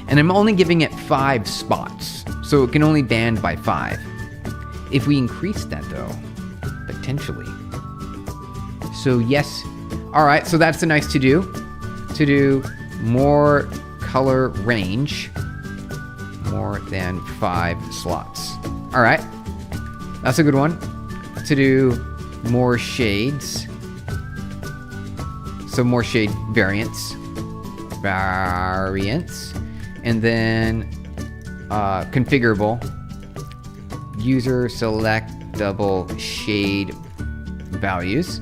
And I'm only giving it 5 spots, so it can only band by 5. If we increase that, though, potentially. So yes. All right, so that's the nice to do. To do more color range, more than 5 slots. All right, that's a good one. To do more shades. So more shade variants. And then configurable. User select double shade values.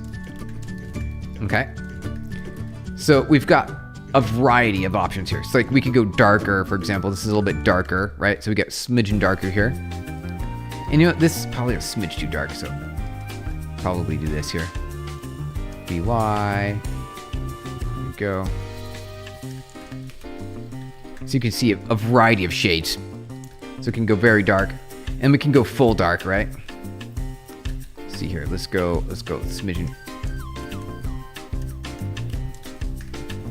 Okay. So we've got a variety of options here. So like we could go darker, for example. This is a little bit darker, right? So we get smidgen darker here. And you know, this is probably a smidge too dark, so probably do this here. BY. There we go. So you can see a variety of shades. So it can go very dark. And we can go full dark, right? Let's see here. Let's go smidgen.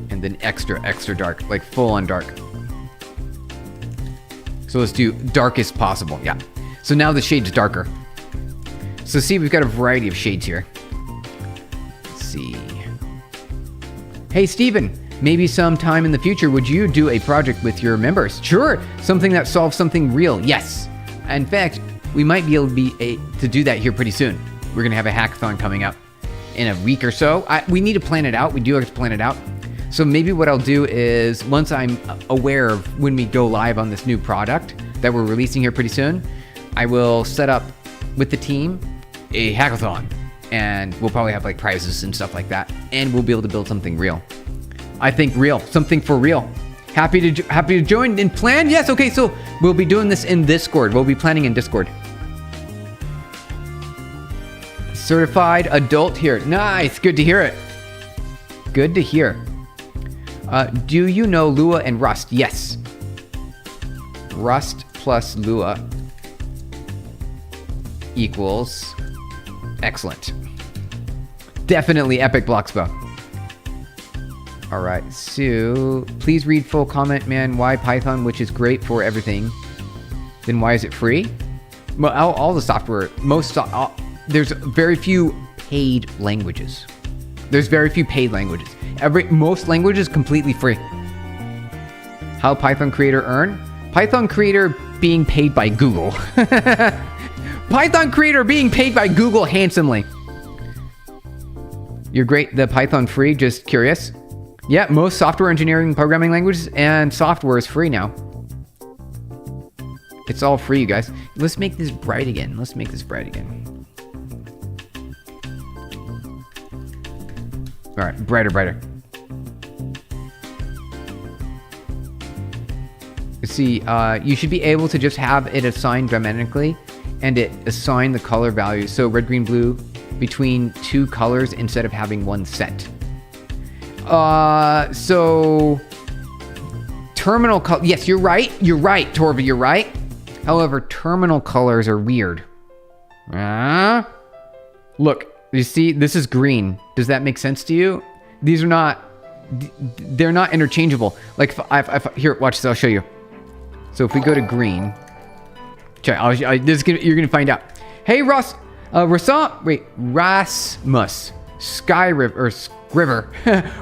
And then extra dark, like full on dark. So let's do darkest possible. Yeah. So now the shade's darker. So see, we've got a variety of shades here. Let's see. Hey, Steven. Maybe sometime in the future, would you do a project with your members? Sure. Something that solves something real. Yes. In fact, we might be able to do that here pretty soon. We're going to have a hackathon coming up in a week or so. We need to plan it out. We do have to plan it out. So maybe what I'll do is once I'm aware of when we go live on this new product that we're releasing here pretty soon, I will set up with the team a hackathon, and we'll probably have like prizes and stuff like that. And we'll be able to build something real. I think real, something for real. Happy to join and plan? Yes, okay, so we'll be doing this in Discord. We'll be planning in Discord. Certified adult here. Nice, good to hear it. Good to hear. Do you know Lua and Rust? Yes. Rust plus Lua equals excellent. Definitely epic Bloxbo. All right, so please read full comment, man. Why Python, which is great for everything? Then why is it free? Well, all the software, there's very few paid languages. Most languages completely free. How Python creator earn? Python creator being paid by Google. Python creator being paid by Google handsomely. You're great. The Python free, just curious. Yeah, most software engineering programming languages and software is free now. It's all free, you guys. Let's make this bright again. All right, brighter. See, you should be able to just have it assigned dramatically and it assign the color value. So red, green, blue between two colors instead of having one set. So terminal color. Yes, you're right, Torva, you're right. However, terminal colors are weird. Look, you see, this is green. Does that make sense to you? These are not, they're not interchangeable. Like, here, watch this, I'll show you. So if we go to green, you're gonna find out. Hey, Rasmus Scriver.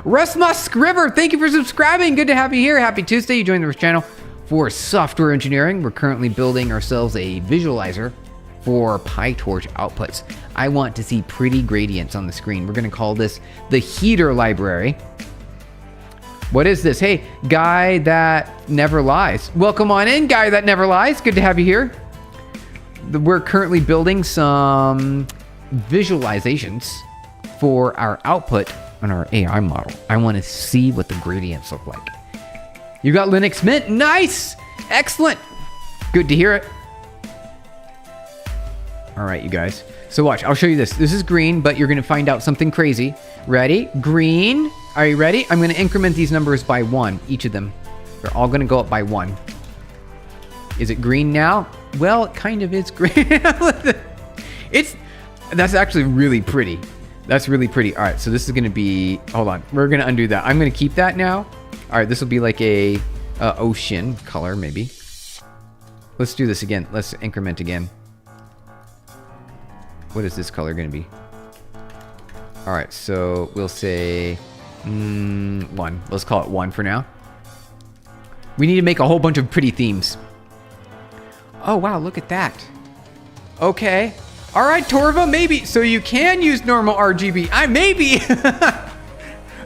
Rasmus Scriver, thank you for subscribing. Good to have you here. Happy Tuesday. You joined the channel for software engineering. We're currently building ourselves a visualizer for PyTorch outputs. I want to see pretty gradients on the screen. We're gonna call this the heater library. What is this? Hey, Guy That Never Lies. Welcome on in, Guy That Never Lies. Good to have you here. We're currently building some visualizations for our output on our AI model. I want to see what the gradients look like. You got Linux Mint. Nice. Excellent. Good to hear it. All right, you guys. So watch, I'll show you this. This is green, but you're going to find out something crazy. Ready? Green. Are you ready? I'm going to increment these numbers by 1, each of them. They're all going to go up by 1. Is it green now? Well, it kind of is green. That's actually really pretty. That's really pretty. All right, so this is going to be, hold on. We're going to undo that. I'm going to keep that now. All right, this will be like a ocean color, maybe. Let's do this again. Let's increment again. What is this color going to be? All right, so we'll say 1. Let's call it 1 for now. We need to make a whole bunch of pretty themes. Oh, wow, look at that. Okay. All right, Torva, maybe. So you can use normal RGB. Maybe.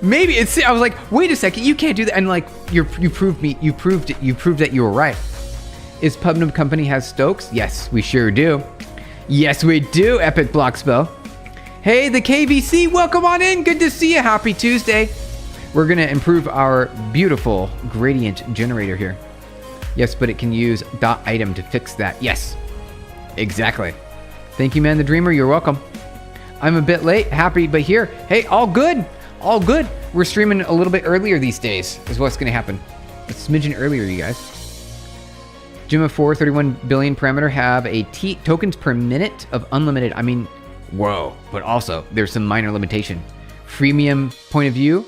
Maybe. I was like, wait a second, you can't do that. And like, you proved it. You proved that you were right. Is Pubnub Company has Stokes? Yes, we sure do. Yes, we do, Epic Bloxbo. Hey, the KVC, welcome on in. Good to see you. Happy Tuesday. We're going to improve our beautiful gradient generator here. Yes, but it can use .item to fix that. Yes, exactly. Thank you, man, the dreamer. You're welcome. I'm a bit late. Happy, but here. Hey, all good. All good. We're streaming a little bit earlier these days is what's going to happen. A smidgen earlier, you guys. Gemma 4, 31 billion parameter have a tokens per minute of unlimited. I mean, whoa. But also, there's some minor limitation. Freemium point of view.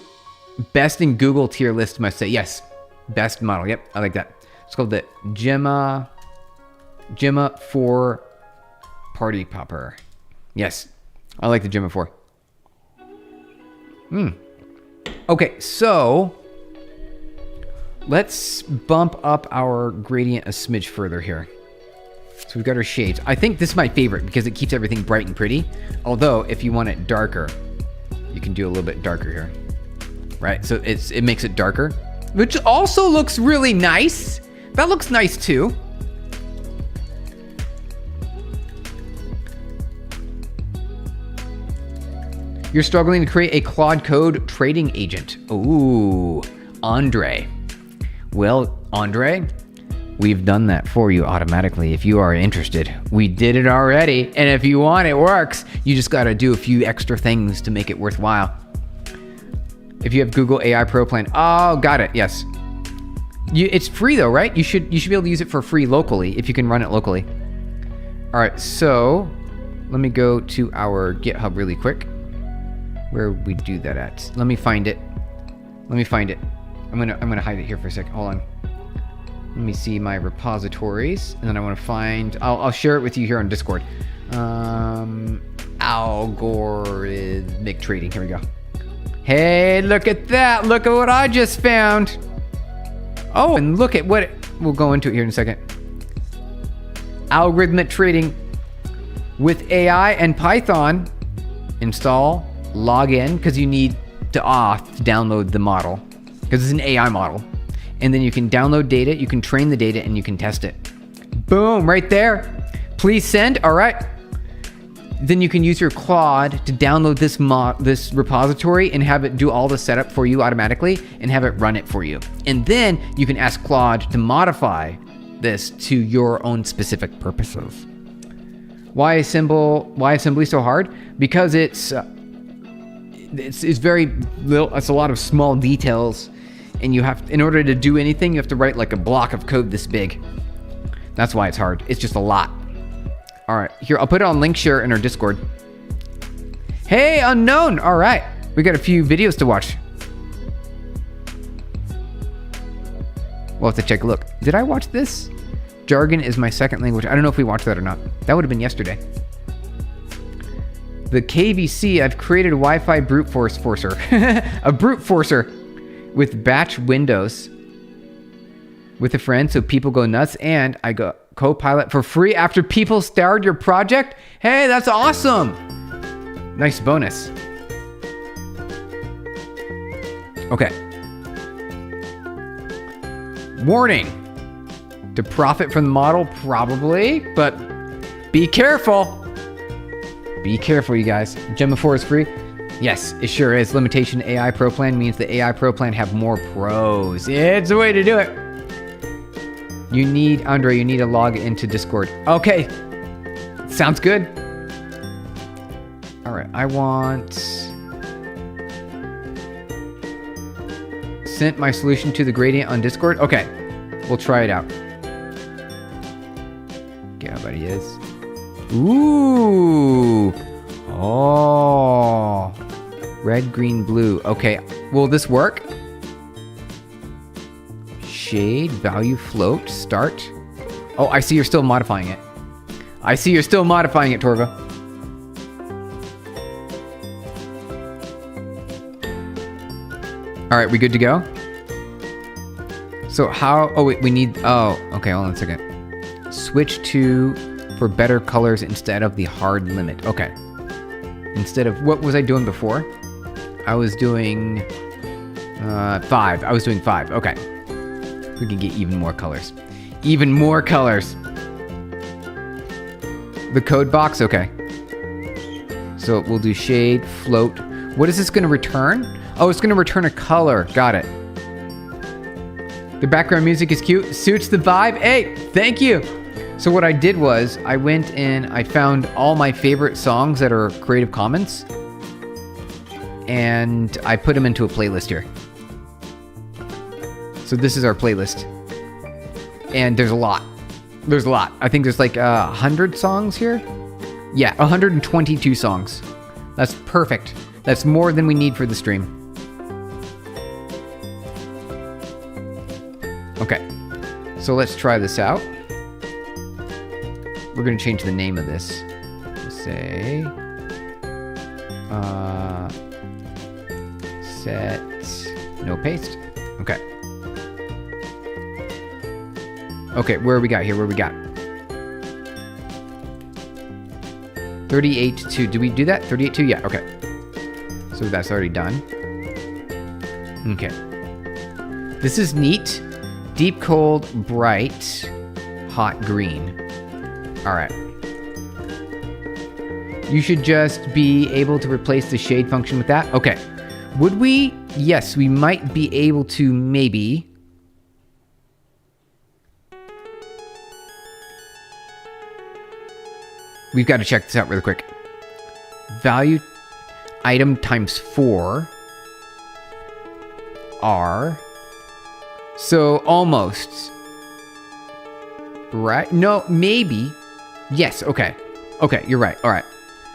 Best in Google tier list, must say. Yes. Best model. Yep, I like that. It's called the Gemma 4 Party Popper. Yes, I like the Gemma 4. Okay, so let's bump up our gradient a smidge further here. So we've got our shades. I think this is my favorite because it keeps everything bright and pretty. Although, if you want it darker, you can do a little bit darker here. Right, so it makes it darker, which also looks really nice. That looks nice too. You're struggling to create a Claude Code trading agent. Ooh, Andre. Well, Andre, we've done that for you automatically if you are interested. We did it already, and if you want, it works. You just gotta do a few extra things to make it worthwhile. If you have Google AI Pro plan. Oh, got it. Yes. It's free though, right? You should be able to use it for free locally if you can run it locally. All right, so let me go to our GitHub really quick. Where we do that at? Let me find it. Let me find it. I'm gonna hide it here for a second. Hold on. Let me see my repositories, and then I want to find. I'll share it with you here on Discord. Algorithmic trading. Here we go. Hey, look at that! Look at what I just found. Oh, and look at what we'll go into it here in a second. Algorithmic trading with AI and Python. Install, log in, because you need to download the model, because it's an AI model. And then you can download data, you can train the data, and you can test it. Boom, right there. Please send. All right. Then you can use your Claude to download this repository and have it do all the setup for you automatically and have it run it for you. And then you can ask Claude to modify this to your own specific purposes. Why assembly so hard? Because it's very little. It's a lot of small details, and you have, in order to do anything, you have to write like a block of code this big. That's why it's hard. It's just a lot. All right, here, I'll put it on link share in our Discord. Hey, unknown. All right, we got a few videos to watch. We'll have to take a look. Did I watch this? Jargon is my second language. I don't know if we watched that or not. That would have been yesterday. The KVC, I've created a Wi-Fi brute forcer. A brute forcer with batch windows with a friend so people go nuts, and I go Copilot for free after people started your project. Hey, that's awesome. Nice bonus. Okay. Warning. To profit from the model, probably, but be careful. Be careful, you guys. Gemma 4 is free? Yes, it sure is. Limitation AI Pro plan means the AI Pro plan have more pros. It's a way to do it. You need to log into Discord. Okay. Sounds good. All right, I want... Sent my solution to the gradient on Discord. Okay, we'll try it out. Okay, how about he is? Ooh. Oh. Red, green, blue. Okay, will this work? Shade, value, float, start. Oh, I see you're still modifying it. I see you're still modifying it, Torva. All right, we good to go? So how, oh wait, we need, oh, okay, hold on a second. Switch to, for better colors instead of the hard limit. Okay. Instead of, what was I doing before? I was doing 5. I was doing 5, okay. We can get even more colors. Even more colors. The code box, okay. So we'll do shade, float. What is this gonna return? Oh, it's gonna return a color. Got it. The background music is cute. Suits the vibe. Hey, thank you. So what I did was I went and I found all my favorite songs that are Creative Commons, and I put them into a playlist here. So this is our playlist. And there's a lot. There's a lot. I think there's like 100 songs here. Yeah, 122 songs. That's perfect. That's more than we need for the stream. Okay. So let's try this out. We're going to change the name of this. Let's say... set... no paste. Okay. Okay, where we got here? Where we got? 38.2. Did we do that? 38.2? Yeah, okay. So that's already done. Okay. This is neat. Deep, cold, bright, hot, green. All right. You should just be able to replace the shade function with that. Okay. Would we? Yes, we might be able to maybe... We've got to check this out really quick. Value item times 4. R. So almost. Right? No, maybe. Yes, okay. Okay, you're right. All right.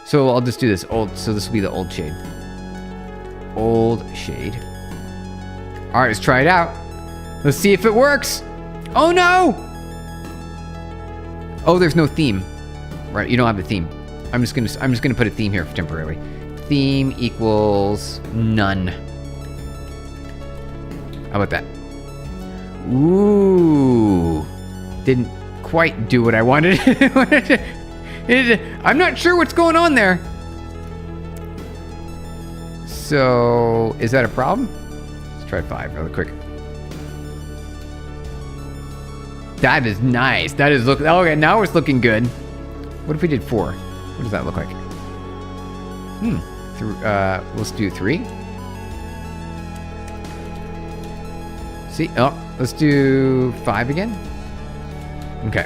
So I'll just do this old. So this will be the old shade. Old shade. All right, let's try it out. Let's see if it works. Oh no! Oh, there's no theme. Right, you don't have a theme. I'm just gonna put a theme here temporarily. Theme equals none. How about that? Ooh, didn't quite do what I wanted. I'm not sure what's going on there. So, is that a problem? Let's try 5 really quick. That is nice. That is look. Okay, now it's looking good. What if we did 4? What does that look like? Let's do 3. See? Oh, let's do 5 again. Okay.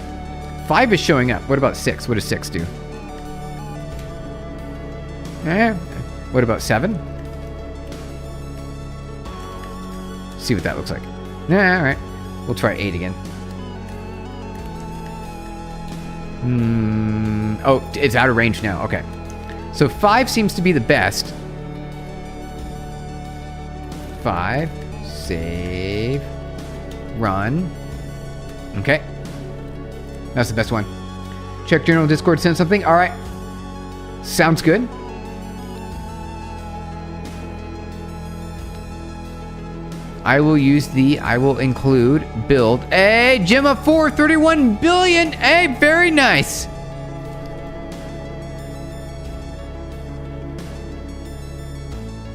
5 is showing up. What about 6? What does 6 do? What about 7? See what that looks like. All right. We'll try 8 again. Oh, it's out of range now. Okay. So 5 seems to be the best. 5. Save. Run. Okay. That's the best one. Check journal, Discord, send something. All right. Sounds good. I will include build. Hey, Gemma 4, 31 billion. Hey, very nice.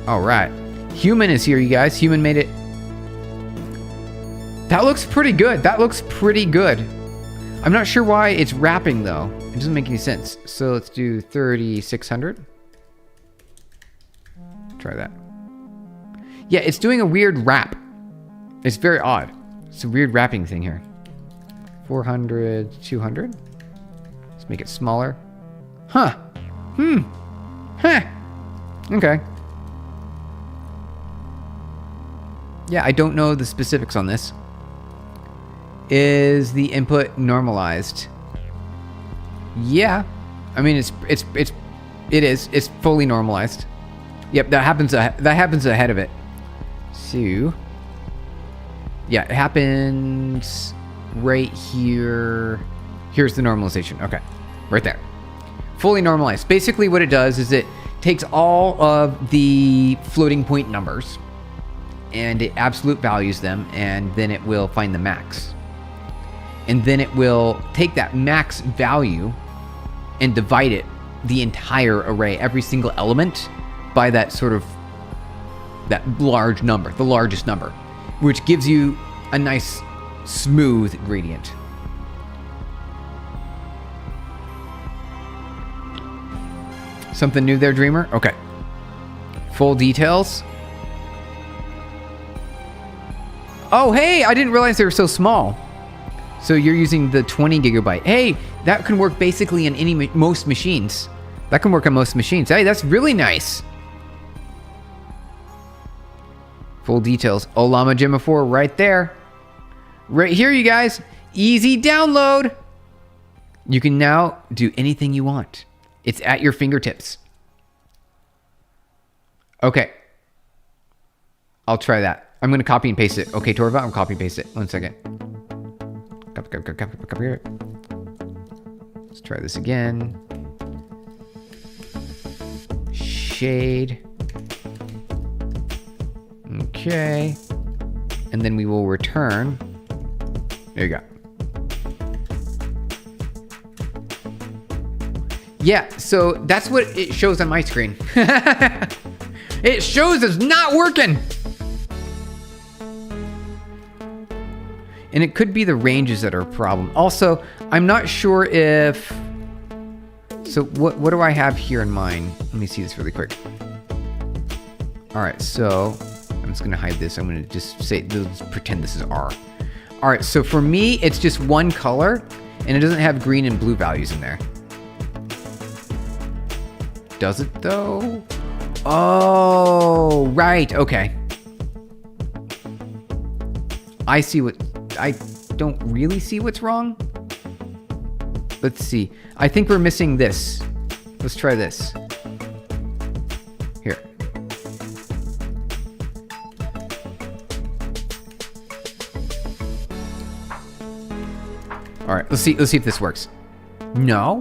All right. Human is here, you guys. Human made it. That looks pretty good. That looks pretty good. I'm not sure why it's wrapping, though. It doesn't make any sense. So let's do 3600. Try that. Yeah, it's doing a weird wrap. It's very odd. It's a weird wrapping thing here. 400, 200. Let's make it smaller. Huh. Huh. Okay. Yeah, I don't know the specifics on this. Is the input normalized? Yeah. I mean, it is. It's fully normalized. Yep, that happens ahead of it. So, yeah, it happens right here. Here's the normalization. Okay, right there. Fully normalized. Basically what it does is it takes all of the floating point numbers and it absolute values them, and then it will find the max. And then it will take that max value and divide it, the entire array, every single element, by that sort of, that large number, the largest number, which gives you a nice smooth gradient. Something new there, Dreamer? Okay. Full details. Oh, hey, I didn't realize they were so small. So you're using the 20 gigabyte. Hey, that can work basically in most machines. That can work on most machines. Hey, that's really nice. Full details. Olama Gemma 4 right there. Right here, you guys. Easy download. You can now do anything you want. It's at your fingertips. Okay. I'll try that. I'm going to copy and paste it. Okay, Torva, I'll copy and paste it. 1 second. Copy it. Let's try this again. Shade. Okay. And then we will return. There you go. Yeah, so that's what it shows on my screen. It shows it's not working. And it could be the ranges that are a problem. Also, I'm not sure if... So what do I have here in mind? Let me see this really quick. All right, so I'm just gonna hide this. I'm gonna just say, let's pretend this is R. All right, so for me, it's just one color and it doesn't have green and blue values in there. Does it though? Oh, right, okay. I don't really see what's wrong. Let's see. I think we're missing this. Let's try this. Here. All right, let's see if this works. No.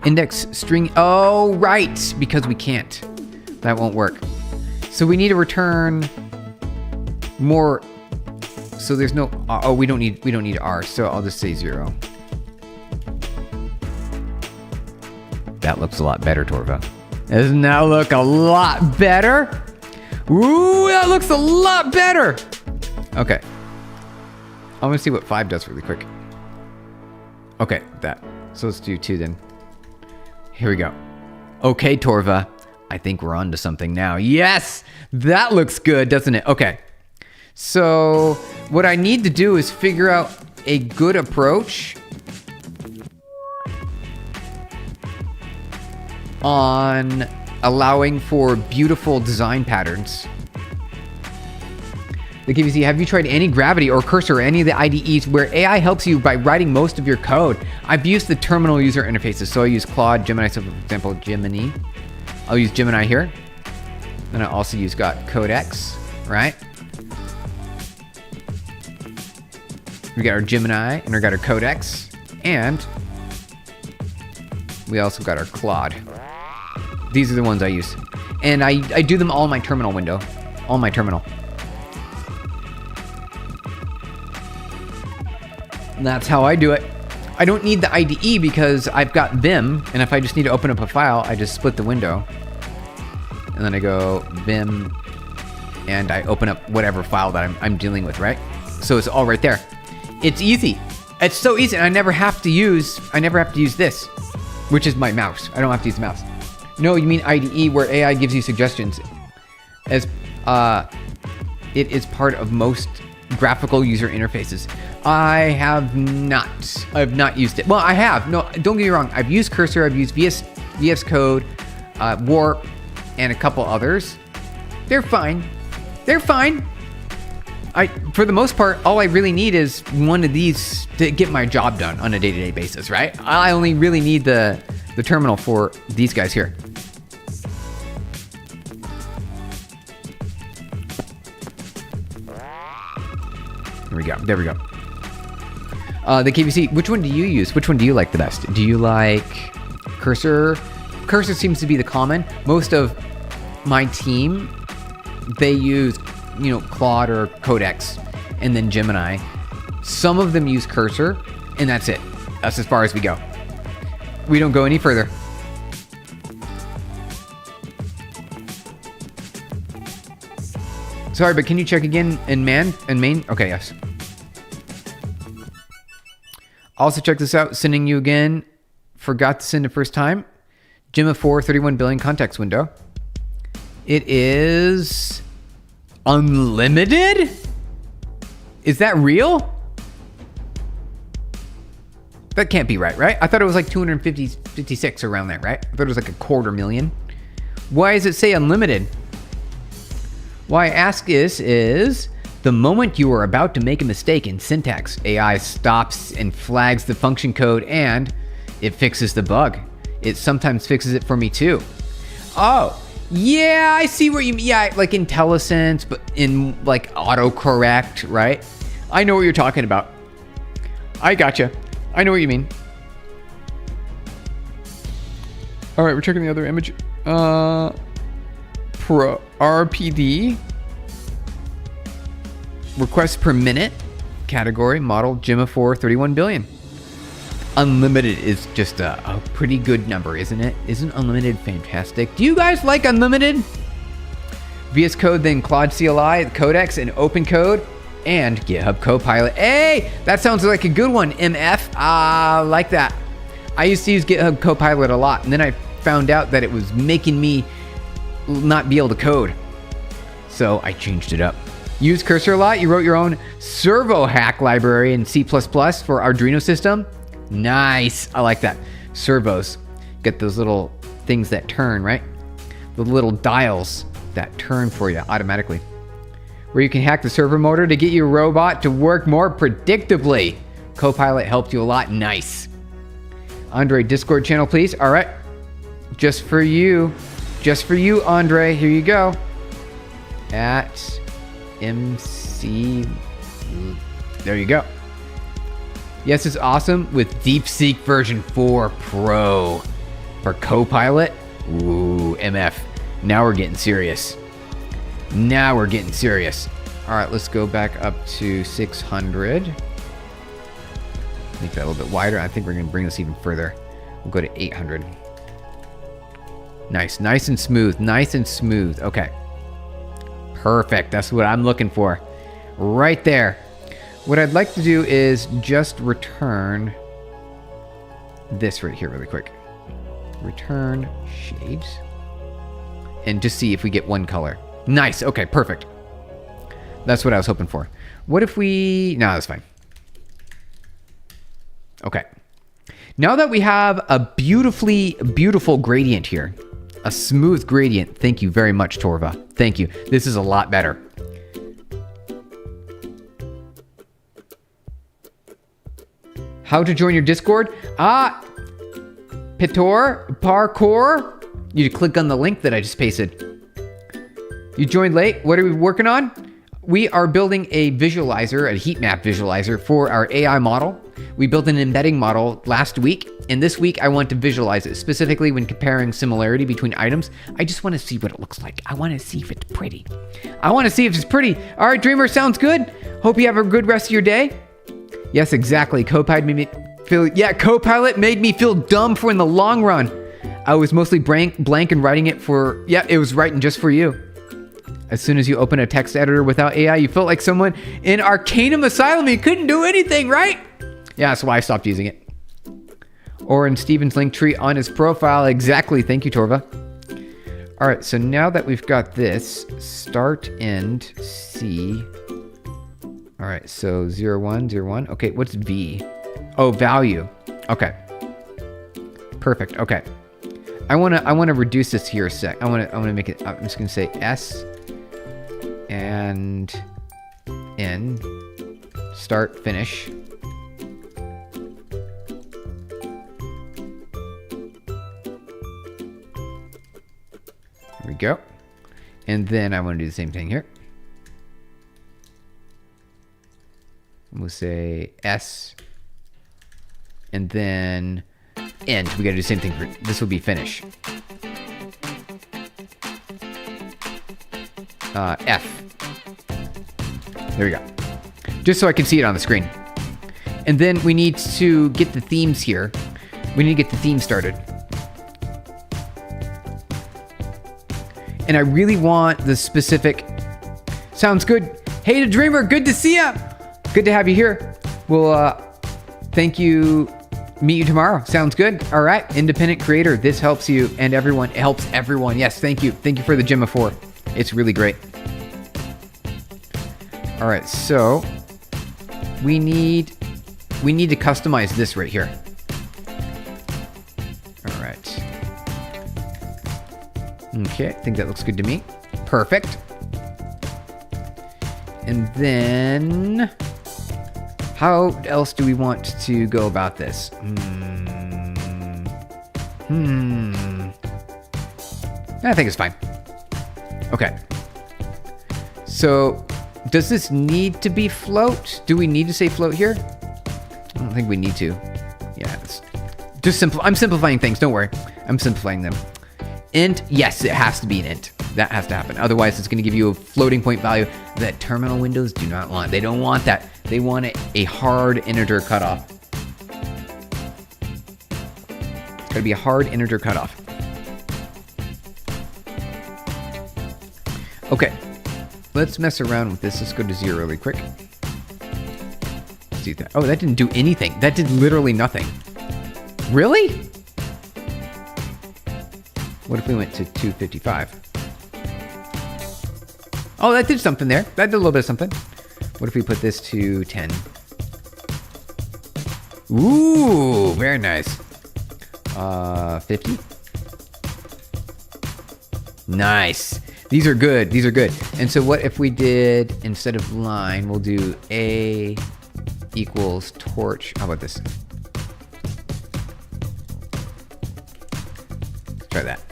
Index string, oh, right, because we can't. That won't work. So we need to return more. So there's no, oh, we don't need R, so I'll just say 0. That looks a lot better, Torva. Doesn't that look a lot better? Ooh, that looks a lot better. Okay. I'm gonna see what 5 does really quick. Okay, that. So let's do 2 then. Here we go. Okay, Torva. I think we're on to something now. Yes! That looks good, doesn't it? Okay. So what I need to do is figure out a good approach on allowing for beautiful design patterns. The KVC, have you tried Anti-Gravity or Cursor or any of the IDEs where AI helps you by writing most of your code? I've used the terminal user interfaces, so I use Claude, Gemini, so for example, Gemini. I'll use Gemini here. Then I also got Codex, right? We got our Gemini and we got our Codex, and we also got our Claude. These are the ones I use. And I do them all in my terminal window. All in my terminal. And that's how I do it. I don't need the IDE because I've got Vim, and if I just need to open up a file, I just split the window. And then I go Vim, and I open up whatever file that I'm dealing with, right? So it's all right there. It's easy. It's so easy, and I never have to use this, which is my mouse. I don't have to use the mouse. No, you mean IDE where AI gives you suggestions. As it is part of most graphical user interfaces. I have not used it. Well, I have. No, don't get me wrong. I've used Cursor. I've used VS Code, Warp, and a couple others. They're fine. They're fine. For the most part, all I really need is one of these to get my job done on a day-to-day basis, right? I only really need the terminal for these guys here. Here we go. There we go. The KBC, which one do you use? Which one do you like the best? Do you like Cursor? Cursor seems to be the common. Most of my team, they use, Claude or Codex, and then Gemini. Some of them use Cursor, and that's it. That's as far as we go. We don't go any further. Sorry, but can you check again in main? Okay, yes. Also check this out. Sending you again. Forgot to send the first time. Gemma 4, 31 billion context window. It is unlimited? Is that real? That can't be right? I thought it was like 256 around there, right? I thought it was like 250,000. Why does it say unlimited? Why I ask this is, the moment you are about to make a mistake in syntax, AI stops and flags the function code and it fixes the bug. It sometimes fixes it for me too. Oh, yeah, I see what you mean. Yeah, like IntelliSense, but in like autocorrect, right? I know what you're talking about. I gotcha. I know what you mean. All right, we're checking the other image. Pro RPD. Requests per minute. Category, model, Gemma 4, 31 billion. Unlimited is just a pretty good number, isn't it? Isn't unlimited fantastic? Do you guys like unlimited? VS Code, then Claude CLI, Codex, and Open Code, and GitHub Copilot. Hey, that sounds like a good one, MF. I like that. I used to use GitHub Copilot a lot, and then I found out that it was making me not be able to code. So I changed it up. Use Cursor a lot. You wrote your own servo hack library in C++ for Arduino system. Nice. I like that. Servos. Get those little things that turn, right? The little dials that turn for you automatically. where you can hack the servo motor to get your robot to work more predictably. Copilot helped you a lot. Nice. Andre, Discord channel, please. All right. Just for you. Just for you, Andre. Here you go. At MC. There you go. Yes, it's awesome with DeepSeek version 4 Pro for Copilot. Ooh, MF. Now we're getting serious. Now we're getting serious. All right, let's go back up to 600. Make that a little bit wider. I think we're going to bring this even further. We'll go to 800. Nice. Nice and smooth. Nice and smooth. Okay. Perfect. That's what I'm looking for. Right there. What I'd like to do is just return this right here really quick. Return shades. And just see if we get one color. Nice. Okay, perfect. That's what I was hoping for. What if we... No, that's fine. Okay. Now that we have a beautiful gradient here, a smooth gradient. Thank you very much, Torva. Thank you. This is a lot better. How to join your Discord? Parkour. You click on the link that I just pasted. You joined late. What are we working on? We are building a visualizer, a heat map visualizer for our AI model. We built an embedding model last week, and this week I want to visualize it, specifically when comparing similarity between items. I just want to see what it looks like. I want to see if it's pretty. I want to see if it's pretty. All right, Dreamer, sounds good. Hope you have a good rest of your day. Yes, exactly. Copilot made me feel... Yeah, Copilot made me feel dumb for in the long run. I was mostly blank and writing it for... Yeah, it was writing just for you. As soon as you open a text editor without AI, you felt like someone in Arcanum Asylum. You couldn't do anything, right? Yeah, that's why I stopped using it. Or in Steven's link tree on his profile. Exactly. Thank you, Torva. All right, so now that we've got this, start, end, C... All right, so 0, 1, 0, 1. Okay, what's V? Oh, value. Okay. Perfect. Okay. I wanna reduce this here a sec. I wanna make it. I'm just gonna say S and N. Start, finish. There we go. And then I want to do the same thing here. We'll say S, and then end. We gotta do the same thing for this. Will be finish. F. There we go. Just so I can see it on the screen. And then we need to get the themes here. We need to get the theme started. And I really want the specific... Sounds good. Hey, the Dreamer, good to see ya. Good to have you here. We'll thank you. Meet you tomorrow. Sounds good. All right. Independent creator. This helps you and everyone. It helps everyone. Yes. Thank you. Thank you for the Gem of 4. It's really great. All right. So we need to customize this right here. All right. Okay. I think that looks good to me. Perfect. And then... How else do we want to go about this? I think it's fine. Okay. So, does this need to be float? Do we need to say float here? I don't think we need to. Yeah, it's just simple. I'm simplifying things. Don't worry. I'm simplifying them. Int, yes, it has to be an int. That has to happen. Otherwise, it's going to give you a floating point value that terminal windows do not want. They don't want that. They want a hard integer cutoff. It's got to be a hard integer cutoff. Okay. Let's mess around with this. Let's go to 0 really quick. Let's see that. Oh, that didn't do anything. That did literally nothing. Really? What if we went to 255? Oh, that did something there. That did a little bit of something. What if we put this to 10? Ooh, very nice. 50. Nice. These are good. These are good. And so what if we did, instead of line, we'll do A equals torch. How about this? Let's try that.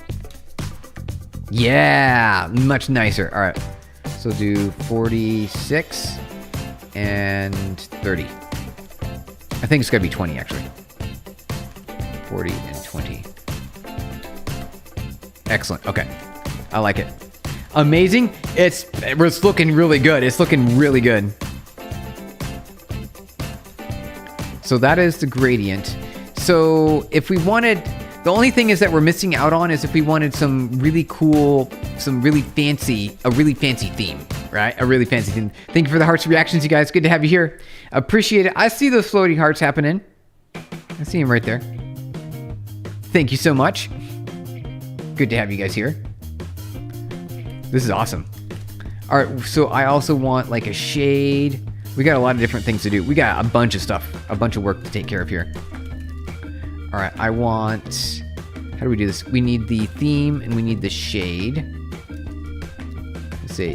Yeah, much nicer. All right. So do 46 and 30. I think it's got to be 20, actually. 40 and 20. Excellent. Okay. I like it. Amazing. It's looking really good. It's looking really good. So that is the gradient. So if we wanted, the only thing is that we're missing out on is if we wanted some really cool, a really fancy theme, right? A really fancy theme. Thank you for the hearts reactions, you guys. Good to have you here. Appreciate it. I see those floating hearts happening. I see them right there. Thank you so much. Good to have you guys here. This is awesome. All right, so I also want like a shade. We got a lot of different things to do. We got a bunch of stuff, a bunch of work to take care of here. All right, I want, how do we do this? We need the theme and we need the shade. Let's say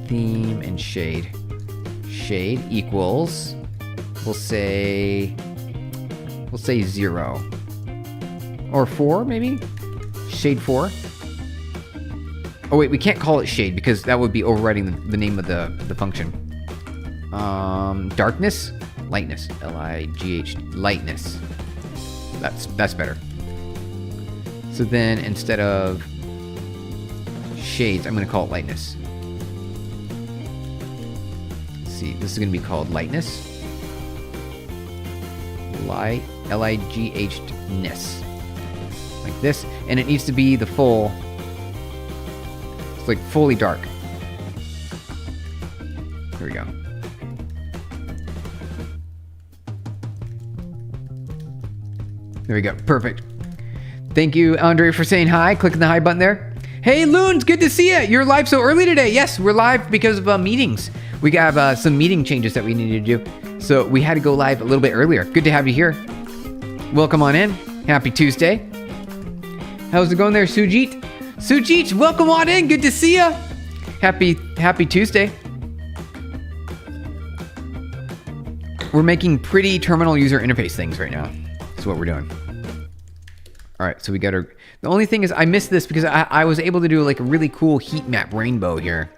theme and shade. Shade equals, we'll say 0. Or 4, maybe? Shade 4. Oh wait, we can't call it shade because that would be overriding the name of the function. Darkness? Lightness. L-I-G-H. Lightness. That's better. So then instead of shades, I'm going to call it lightness. Let's see, this is going to be called lightness. L-I-G-H-ness. Like this. And it needs to be the full, it's like fully dark. Here we go. There we go. Perfect. Thank you, Andre, for saying hi. Clicking the hi button there. Hey, Loons, good to see you. You're live so early today. Yes, we're live because of meetings. We got some meeting changes that we needed to do. So we had to go live a little bit earlier. Good to have you here. Welcome on in. Happy Tuesday. How's it going there, Sujit? Sujit, welcome on in. Good to see you. Happy Tuesday. We're making pretty terminal user interface things right now. That's what we're doing. All right, so we got our, the only thing is I missed this because I was able to do like a really cool heat map rainbow here.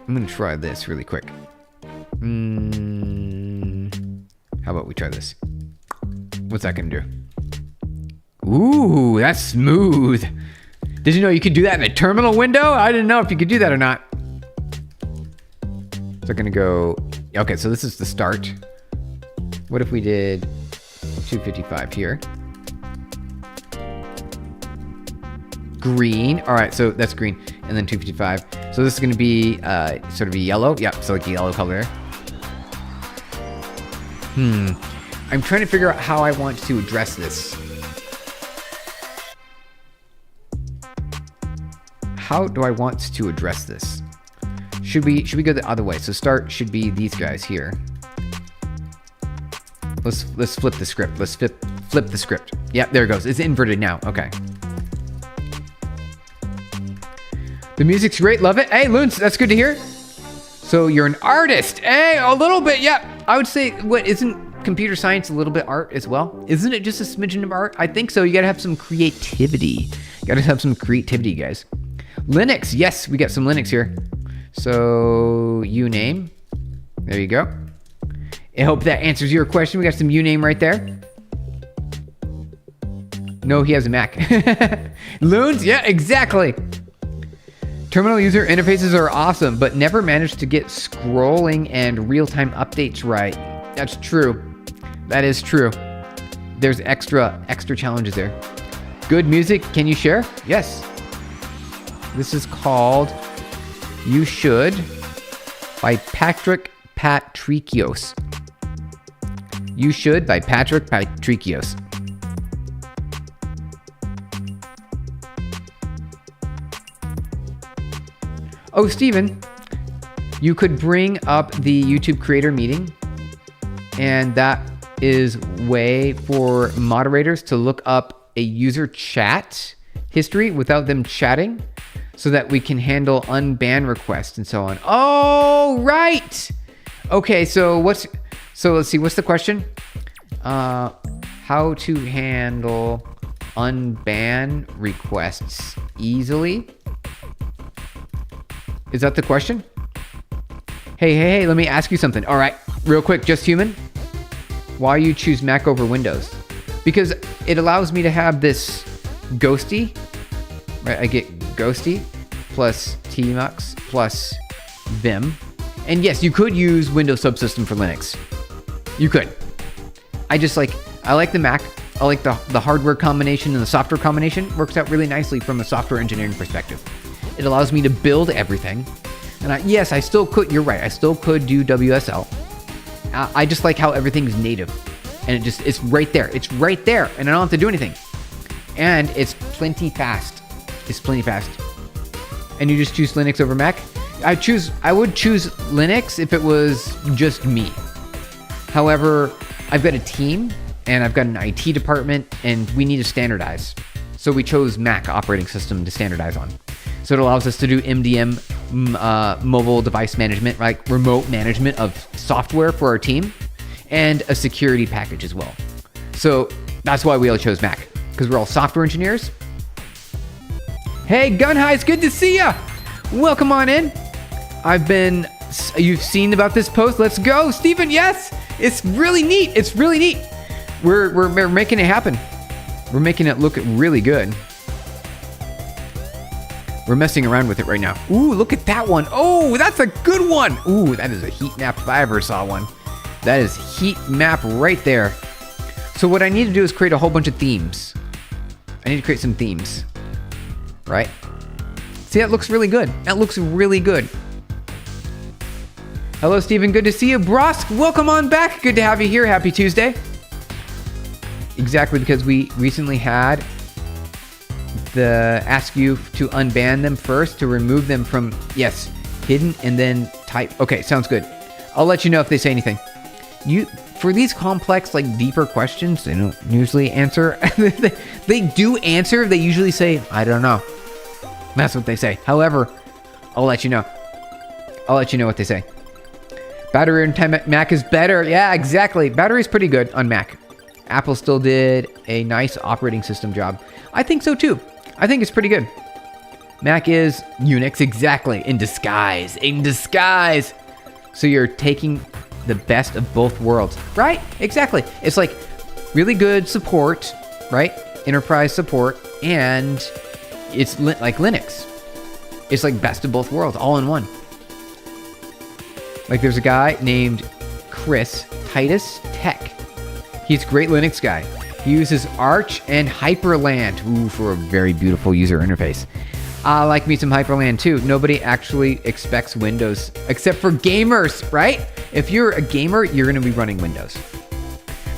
I'm gonna try this really quick. How about we try this? What's that gonna do? Ooh, that's smooth. Did you know you could do that in a terminal window? I didn't know if you could do that or not. So I'm gonna go, okay, so this is the start. What if we did 255 here? Green, all right, so that's green, and then 255. So this is gonna be sort of a yellow. Yeah, so like a yellow color there. I'm trying to figure out how I want to address this. How do I want to address this? Should we go the other way? So start should be these guys here. Let's flip the script. Let's flip the script. Yep, there it goes. It's inverted now. Okay. The music's great. Love it. Hey, Loons, that's good to hear. So you're an artist. Hey, a little bit. Yeah, I would say, what, isn't computer science a little bit art as well? Isn't it just a smidgen of art? I think so. You got to have some creativity. You got to have some creativity, guys. Linux. Yes, we got some Linux here. So uname. There you go. I hope that answers your question. We got some uname right there. No, he has a Mac. Loons? Yeah, exactly. Terminal user interfaces are awesome, but never managed to get scrolling and real-time updates right. That's true. That is true. There's extra challenges there. Good music. Can you share? Yes. This is called You Should by Patrick Patrikios. You Should by Patrick Patrikios. Oh, Steven, you could bring up the YouTube creator meeting, and that is way for moderators to look up a user chat history without them chatting so that we can handle unban requests and so on. Oh, right. Okay, so let's see, what's the question? How to handle unban requests easily? Is that the question? Hey, let me ask you something. All right, real quick, just human. Why you choose Mac over Windows? Because it allows me to have this Ghosty, right? I get Ghosty plus Tmux plus Vim. And yes, you could use Windows Subsystem for Linux. You could. I like the Mac. I like the hardware combination and the software combination. Works out really nicely from a software engineering perspective. It allows me to build everything. And yes, I still could, you're right, I still could do WSL. I just like how everything's native. And it's right there. It's right there. And I don't have to do anything. And it's plenty fast. It's plenty fast. And you just choose Linux over Mac? I would choose Linux if it was just me. However, I've got a team and I've got an IT department and we need to standardize. So we chose Mac operating system to standardize on. So it allows us to do MDM, mobile device management, like remote management of software for our team, and a security package as well. So that's why we all chose Mac, because we're all software engineers. Hey, Gunhigh, it's good to see ya. Welcome on in. You've seen about this post. Let's go, Stephen. Yes, it's really neat. It's really neat. We're making it happen. We're making it look really good. We're messing around with it right now. Ooh, look at that one. Oh, that's a good one. Ooh, that is a heat map if I ever saw one. That is heat map right there. So what I need to do is create a whole bunch of themes. I need to create some themes, right? See, that looks really good. That looks really good. Hello, Stephen. Good to see you. Brosk, welcome on back. Good to have you here. Happy Tuesday. Exactly, because we recently had ask you to unban them first, to remove them from, yes, hidden, and then type. Okay, sounds good. I'll let you know if they say anything. For these complex, like deeper questions, they don't usually answer. They do answer. They usually say, I don't know. That's what they say. However, I'll let you know. I'll let you know what they say. Battery time at Mac is better. Yeah, exactly. Battery's pretty good on Mac. Apple still did a nice operating system job. I think so too. I think it's pretty good. Mac is Unix, exactly. In disguise. In disguise. So you're taking the best of both worlds. Right? Exactly. It's like really good support, right? Enterprise support. And it's like Linux. It's like best of both worlds, all in one. Like there's a guy named Chris Titus Tech. He's a great Linux guy. He uses Arch and Hyperland, for a very beautiful user interface. I like me some Hyperland too. Nobody actually expects Windows, except for gamers, right? If you're a gamer, you're gonna be running Windows.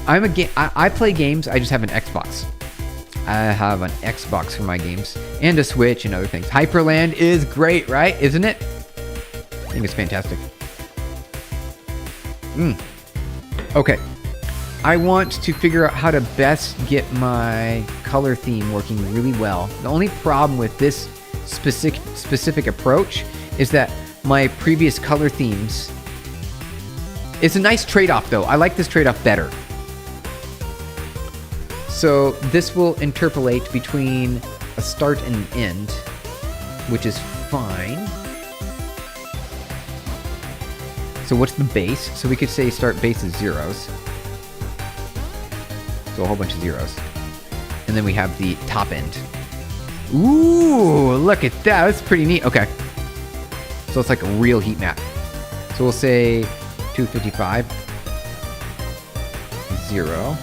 I play games, I just have an Xbox. I have an Xbox for my games, and a Switch and other things. Hyperland is great, right? Isn't it? I think it's fantastic. Okay. I want to figure out how to best get my color theme working really well. The only problem with this specific approach is that my previous color themes, it's a nice trade-off though. I like this trade-off better. So this will interpolate between a start and an end, which is fine. So what's the base? So we could say start base is zeros. So a whole bunch of zeros. And then we have the top end. Ooh, look at that. That's pretty neat. Okay. So it's like a real heat map. So we'll say 255, 0,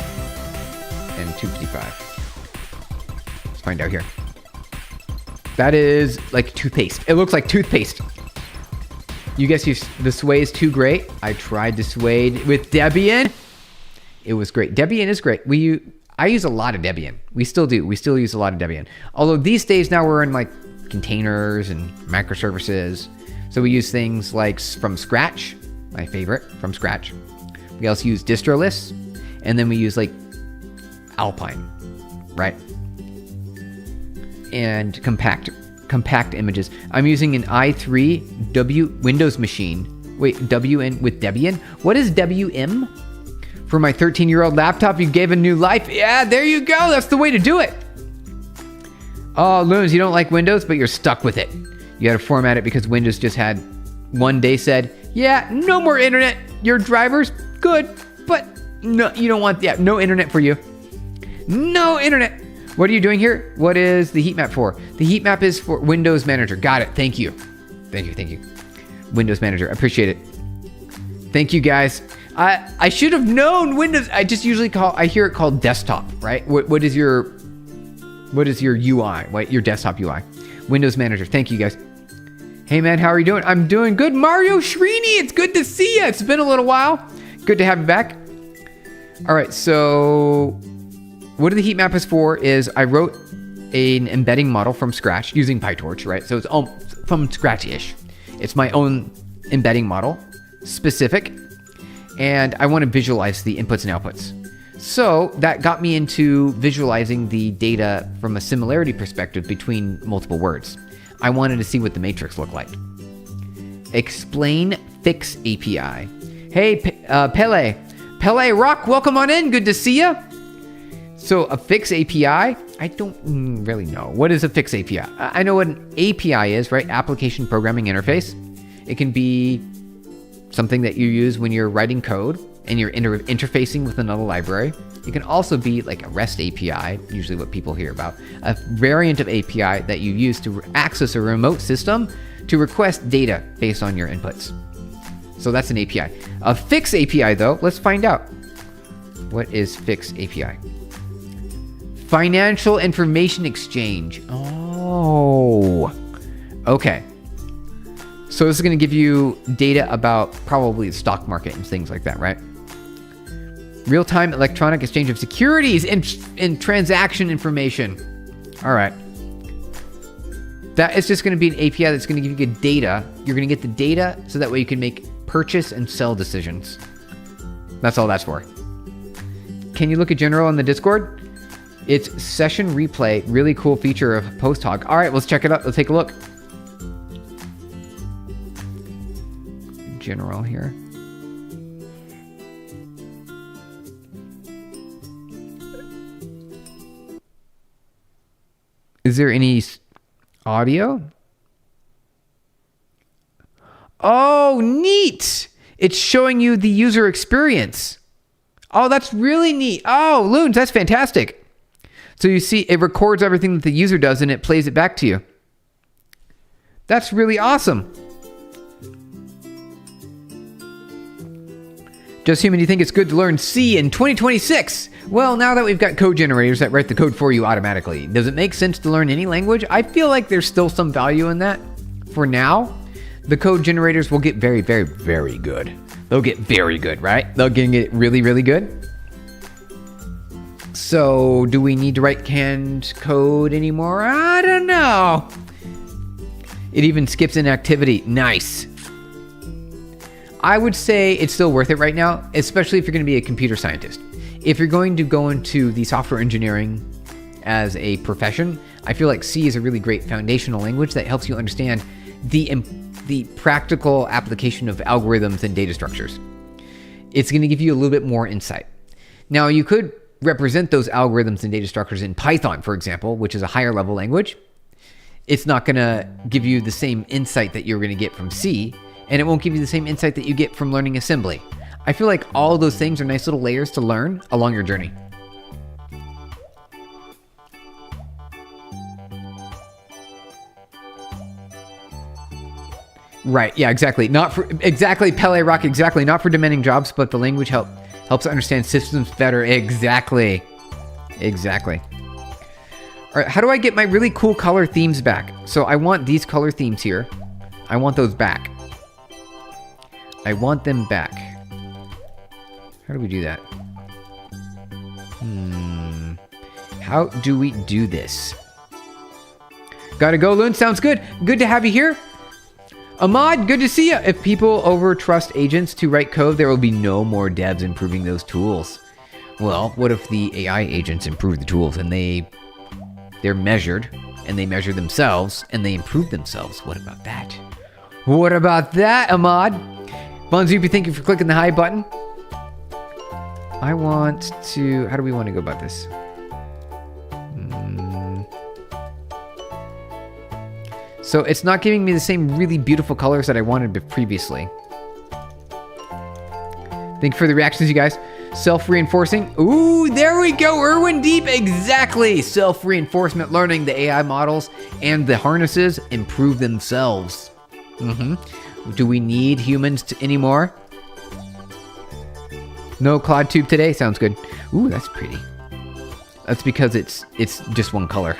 and 255. Let's find out here. That is like toothpaste. It looks like toothpaste. You guess the sway is too great. I tried to sway with Debian. It was great. Debian is great. I use a lot of Debian. We still do. We still use a lot of Debian. Although these days now we're in like containers and microservices. So we use things like from scratch, my favorite, from scratch. We also use distro lists, and then we use like Alpine, right? and compact images. I'm using an i3 Windows machine. Wait, WN with Debian? What is WM? For my 13-year-old laptop, you gave a new life. Yeah, there you go. That's the way to do it. Oh, Loons, you don't like Windows, but you're stuck with it. You got to format it because Windows just had one day said, yeah, no more internet. Your drivers, good, but no, you don't want, yeah, no internet for you. No internet. What are you doing here? What is the heat map for? The heat map is for Windows Manager. Got it. Thank you. Thank you. Windows Manager. Appreciate it. Thank you, guys. I should have known Windows. I just usually I hear it called desktop, right? What is your UI? What your desktop UI? Windows Manager. Thank you, guys. Hey, man, how are you doing? I'm doing good. Mario Srini, it's good to see you. It's been a little while. Good to have you back. All right, so what the heat map is for is I wrote an embedding model from scratch using PyTorch, right? So it's from scratch-ish. It's my own embedding model, specific, and I want to visualize the inputs and outputs. So that got me into visualizing the data from a similarity perspective between multiple words. I wanted to see what the matrix looked like. Explain Fix API. Hey, Pele. Pele Rock, welcome on in. Good to see you. So a Fix API, I don't really know. What is a Fix API? I know what an API is, right? Application Programming Interface. It can be something that you use when you're writing code and you're interfacing with another library. It can also be like a REST API, usually what people hear about, a variant of API that you use to access a remote system to request data based on your inputs. So that's an API. A Fix API, though, let's find out. What is Fix API? Financial Information Exchange. Oh, okay. So this is going to give you data about probably the stock market and things like that, right? Real-time electronic exchange of securities and transaction information. All right. That is just going to be an API that's going to give you data. You're going to get the data so that way you can make purchase and sell decisions. That's all that's for. Can you look at general on the Discord? It's session replay. Really cool feature of PostHog. All right, let's check it out. Let's take a look. General here. Is there any audio? Oh, neat. It's showing you the user experience. Oh, that's really neat. Oh, Loons, that's fantastic. So you see, it records everything that the user does and it plays it back to you. That's really awesome. Just Human, do you think it's good to learn C in 2026? Well, now that we've got code generators that write the code for you automatically, does it make sense to learn any language? I feel like there's still some value in that. For now, the code generators will get very, very, very good. They'll get very good, right? They'll get really, really good. So, do we need to write canned code anymore? I don't know. It even skips inactivity. Nice. I would say it's still worth it right now, especially if you're going to be a computer scientist. If you're going to go into the software engineering as a profession, I feel like C is a really great foundational language that helps you understand the practical application of algorithms and data structures. It's going to give you a little bit more insight. Now, you could represent those algorithms and data structures in Python, for example, which is a higher level language. It's not going to give you the same insight that you're going to get from C, and it won't give you the same insight that you get from learning assembly. I feel like all of those things are nice little layers to learn along your journey. Right, yeah, exactly. Exactly, Pele Rock, exactly. Not for demanding jobs, but the language helps understand systems better. Exactly. All right, how do I get my really cool color themes back? So I want these color themes here. I want those back. I want them back. How do we do that? How do we do this? Gotta go, Loon. Sounds good. Good to have you here. Ahmad, good to see you. If people overtrust agents to write code, there will be no more devs improving those tools. Well, what if the AI agents improve the tools and they're measured and they measure themselves, and they improve themselves. What about that? What about that, Ahmad? Bonzubi, thank you for clicking the hi button. I want to... How do we want to go about this? So it's not giving me the same really beautiful colors that I wanted previously. Thank you for the reactions, you guys. Self-reinforcing. Ooh, there we go. Irwin Deep. Exactly. Self-reinforcement learning. The AI models and the harnesses improve themselves. Do we need humans anymore? No Cloud Tube today? Sounds good. Ooh, that's pretty. That's because it's just one color.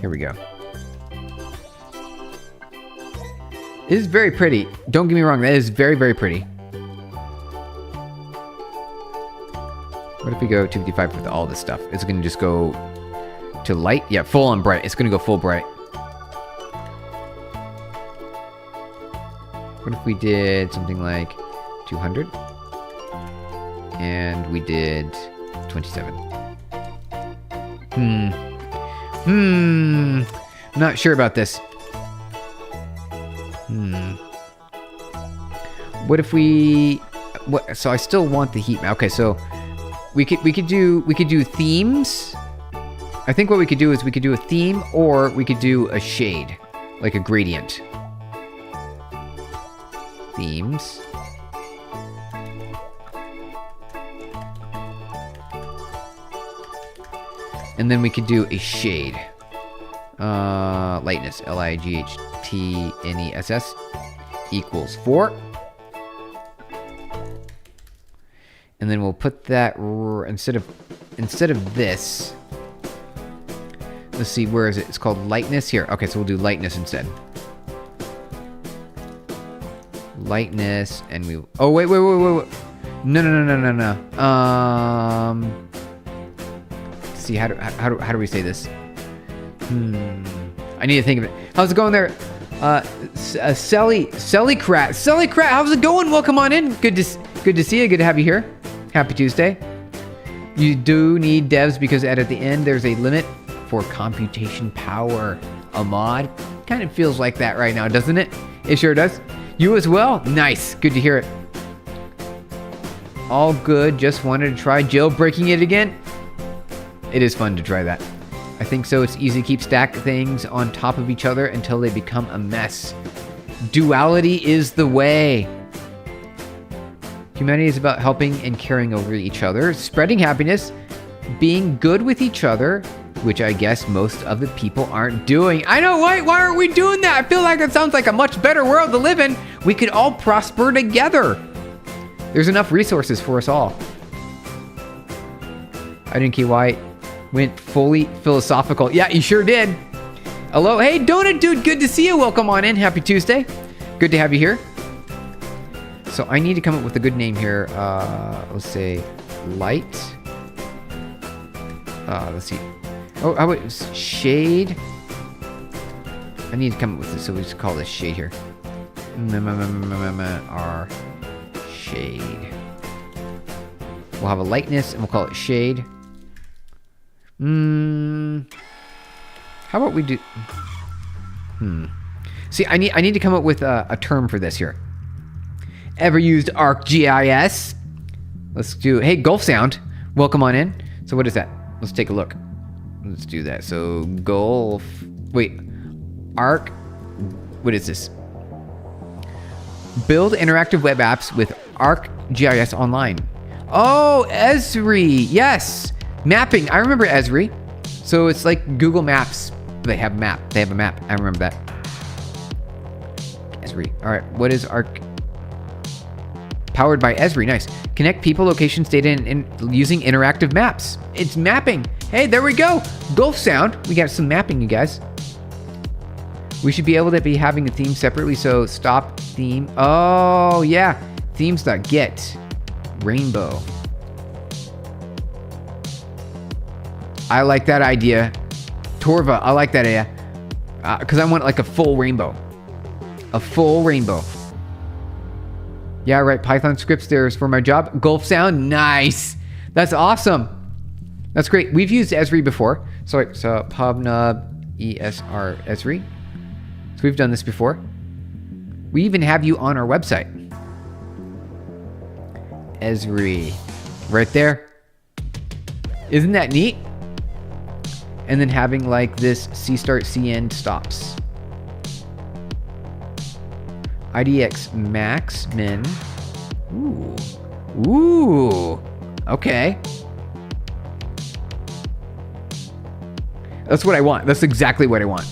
Here we go. It is very pretty. Don't get me wrong. That is very, very pretty. What if we go 255 with all this stuff? It's going to just go to light? Yeah, full on bright. It's going to go full bright. What if we did something like 200? And we did 27. Not sure about this. What if we... What? So I still want the heat map. Okay, so we could do themes. I think what we could do is we could do a theme, or we could do a shade, like a gradient. Themes. And then we could do a shade. Lightness, lightness equals 4. And then we'll put that instead of this. Let's see, where is it? It's called lightness here. Okay, so we'll do lightness instead. Lightness, and we. Oh wait. No. Let's see, how do we say this? I need to think of it. How's it going there? Sellycrat, how's it going? Welcome on in. Good to see you. Good to have you here. Happy Tuesday. You do need devs because at the end there's a limit for computation power. Ahmad, kind of feels like that right now, doesn't it? It sure does. You as well? Nice. Good to hear it. All good. Just wanted to try jailbreaking it again. It is fun to try that. I think so. It's easy to keep stacked things on top of each other until they become a mess. Duality is the way. Humanity is about helping and caring over each other, spreading happiness, being good with each other, which I guess most of the people aren't doing. I know, why aren't we doing that? I feel like it sounds like a much better world to live in. We could all prosper together. There's enough resources for us all. I didn't care why it went fully philosophical. Yeah, you sure did. Hello. Hey, Donut Dude, good to see you. Welcome on in. Happy Tuesday. Good to have you here. So I need to come up with a good name here. Let's say light. Let's see. Oh, how about shade? I need to come up with this, so we just call this shade here. R shade. We'll have a lightness, and we'll call it shade. How about we do? See, I need to come up with a term for this here. Ever used ArcGIS? Let's do. Hey, Gulf Sound, welcome on in. So what is that? Let's take a look. Let's do that. So Gulf. Wait, Arc. What is this? Build interactive web apps with ArcGIS Online. Oh, Esri. Yes, mapping. I remember Esri. So it's like Google Maps. They have a map. I remember that. Esri. All right. What is Arc? Powered by Esri. Nice. Connect people, locations, data, and using interactive maps. It's mapping. Hey, there we go. Gulf Sound. We got some mapping, you guys. We should be able to be having a theme separately. So stop theme. Oh, yeah. Themes.get. Rainbow. I like that idea. Torva, I like that idea. Because I want like a full rainbow. A full rainbow. Yeah, right. Python scripts there's for my job. Gulf Sound. Nice. That's awesome. That's great. We've used Esri before. Sorry, so pubnub ESR Esri. So we've done this before. We even have you on our website. Esri. Right there. Isn't that neat? And then having like this C start, C end stops. IDX max min. Ooh. Ooh. Okay. That's what I want. That's exactly what I want.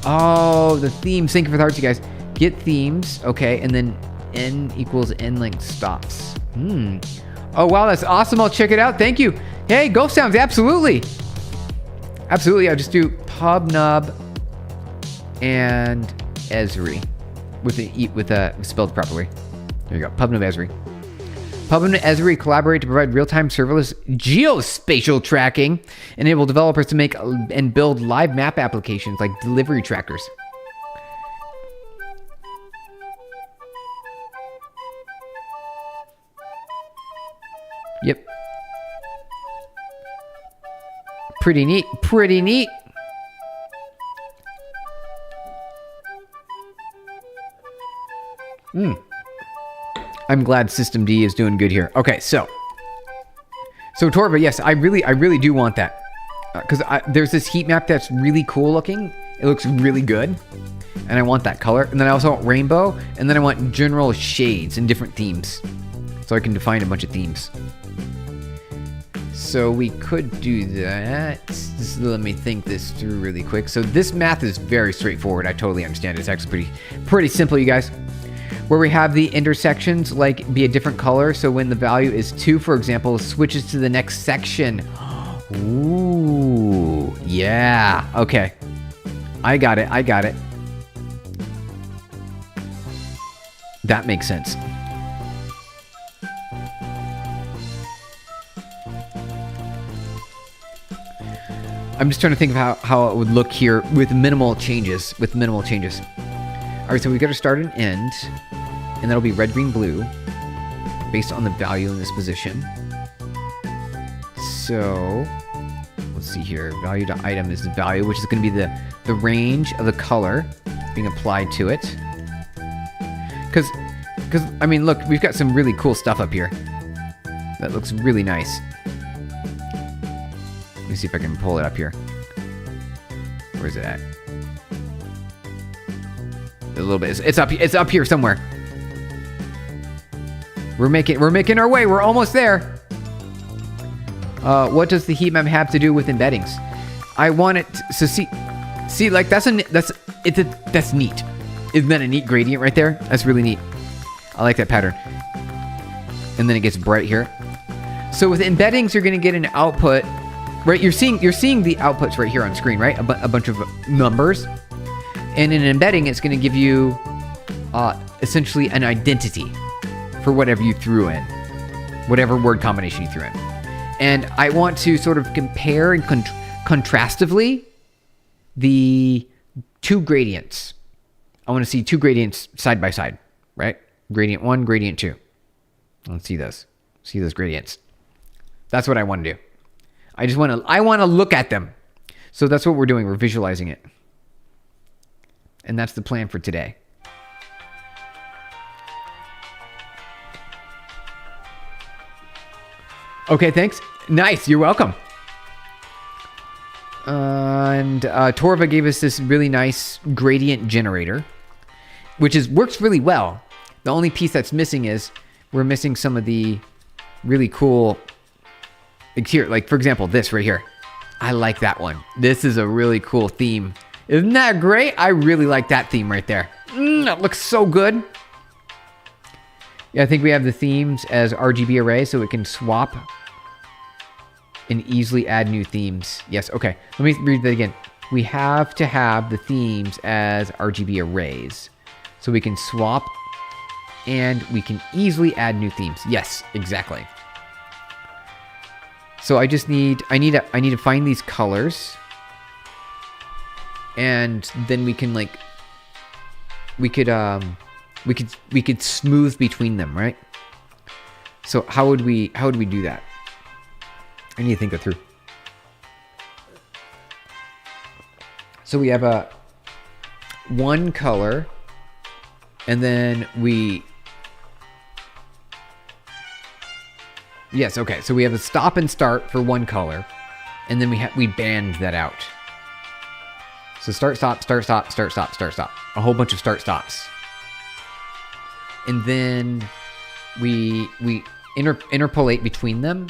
Oh, the themes. Thank you for the hearts, you guys. Get themes. Okay. And then n equals n length stops. Oh, wow. That's awesome. I'll check it out. Thank you. Hey, Ghost Sounds. Absolutely. Absolutely. I'll just do pubnub and Esri with spelled properly. There you go. Pubnub Esri. Pubnub and Esri collaborate to provide real-time serverless geospatial tracking, enable developers to make and build live map applications like delivery trackers. Yep. Pretty neat. Pretty neat. I'm glad System D is doing good here. Okay, so Torva, yes, I really do want that because there's this heat map that's really cool looking. It looks really good, and I want that color. And then I also want rainbow, and then I want general shades and different themes, so I can define a bunch of themes. So we could do that. Just let me think this through really quick. So this math is very straightforward. I totally understand it. It's actually pretty simple, you guys. Where we have the intersections like be a different color. So when the value is 2, for example, switches to the next section. Ooh, yeah. Okay. I got it. That makes sense. I'm just trying to think of how it would look here with minimal changes. All right, so we've got to start and end, and that'll be red, green, blue, based on the value in this position. So let's see here. Value to item is the value, which is going to be the range of the color being applied to it. Because I mean, look, we've got some really cool stuff up here that looks really nice. Let me see if I can pull it up here. Where is it at? A little bit. It's up here somewhere. We're making our way. We're almost there. What does the heat map have to do with embeddings? I want it to see like that's neat. Isn't that a neat gradient right there? That's really neat. I like that pattern. And then it gets bright here. So with embeddings, you're going to get an output, right? You're seeing the outputs right here on screen, right? A bunch of numbers. And in an embedding, it's going to give you essentially an identity for whatever you threw in, whatever word combination you threw in. And I want to sort of compare and contrastively the two gradients. I want to see two gradients side by side, right? Gradient 1, gradient 2. Let's see those. See those gradients. That's what I want to do. I want to look at them. So that's what we're doing. We're visualizing it. And that's the plan for today. Okay, thanks. Nice, you're welcome. And Torva gave us this really nice gradient generator, which works really well. The only piece that's missing is we're missing some of the really cool, like here, like for example, this right here. I like that one. This is a really cool theme. Isn't that great? I really like that theme right there. That looks so good. Yeah, I think we have the themes as RGB array so it can swap and easily add new themes. Yes, okay. Let me read that again. We have to have the themes as RGB arrays so we can swap and we can easily add new themes. Yes, exactly. So I need to find these colors. And then we can we could smooth between them, right? So how would we do that? I need to think that through. So we have a one color, and then yes, okay. So we have a stop and start for one color, and then we band that out. So start, stop, start, stop, start, stop, start, stop. A whole bunch of start stops. And then we interpolate between them.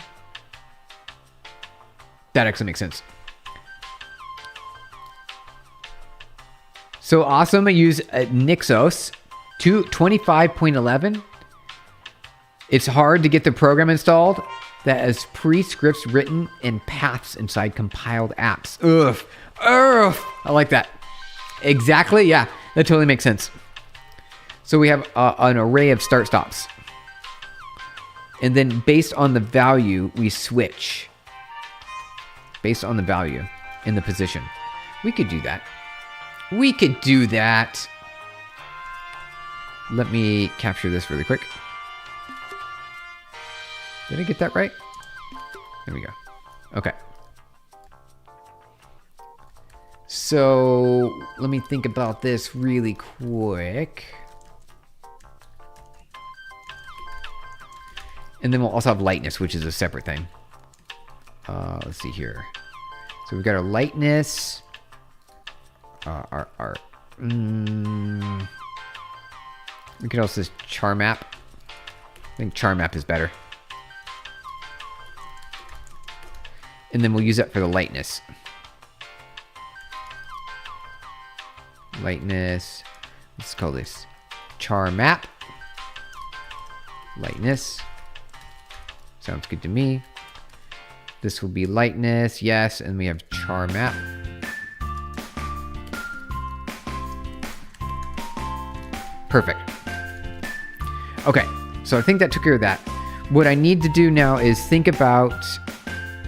That actually makes sense. So awesome. I use Nixos 25.11. It's hard to get the program installed that has pre-scripts written and paths inside compiled apps. Ugh. Ugh. I like that. Exactly. Yeah, that totally makes sense. So we have an array of start stops. And then based on the value, we switch. Based on the value in the position. We could do that. We could do that. Let me capture this really quick. Did I get that right? There we go. Okay. So let me think about this really quick. And then we'll also have lightness, which is a separate thing. Let's see here. So we've got our lightness. We could also use char map. I think char map is better. And then we'll use that for the lightness. Lightness. Let's call this char map. Lightness. Sounds good to me. This will be lightness, yes, and we have char map. Perfect. Okay, so I think that took care of that. What I need to do now is think about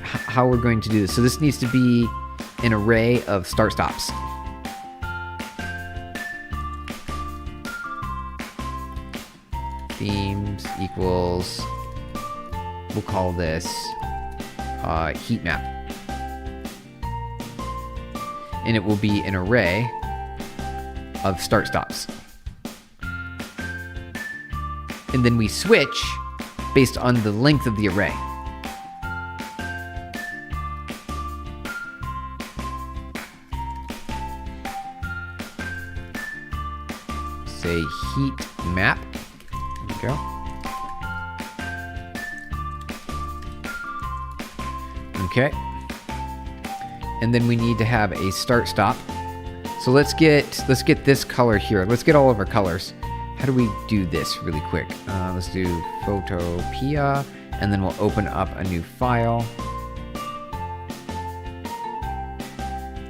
how we're going to do this. So this needs to be an array of start stops. Themes equals, we'll call this heat map. And it will be an array of start stops. And then we switch based on the length of the array. Say heat map. There we go. Okay. And then we need to have a start stop. So let's get this color here. Let's get all of our colors. How do we do this really quick? Let's do Photopea, and then we'll open up a new file.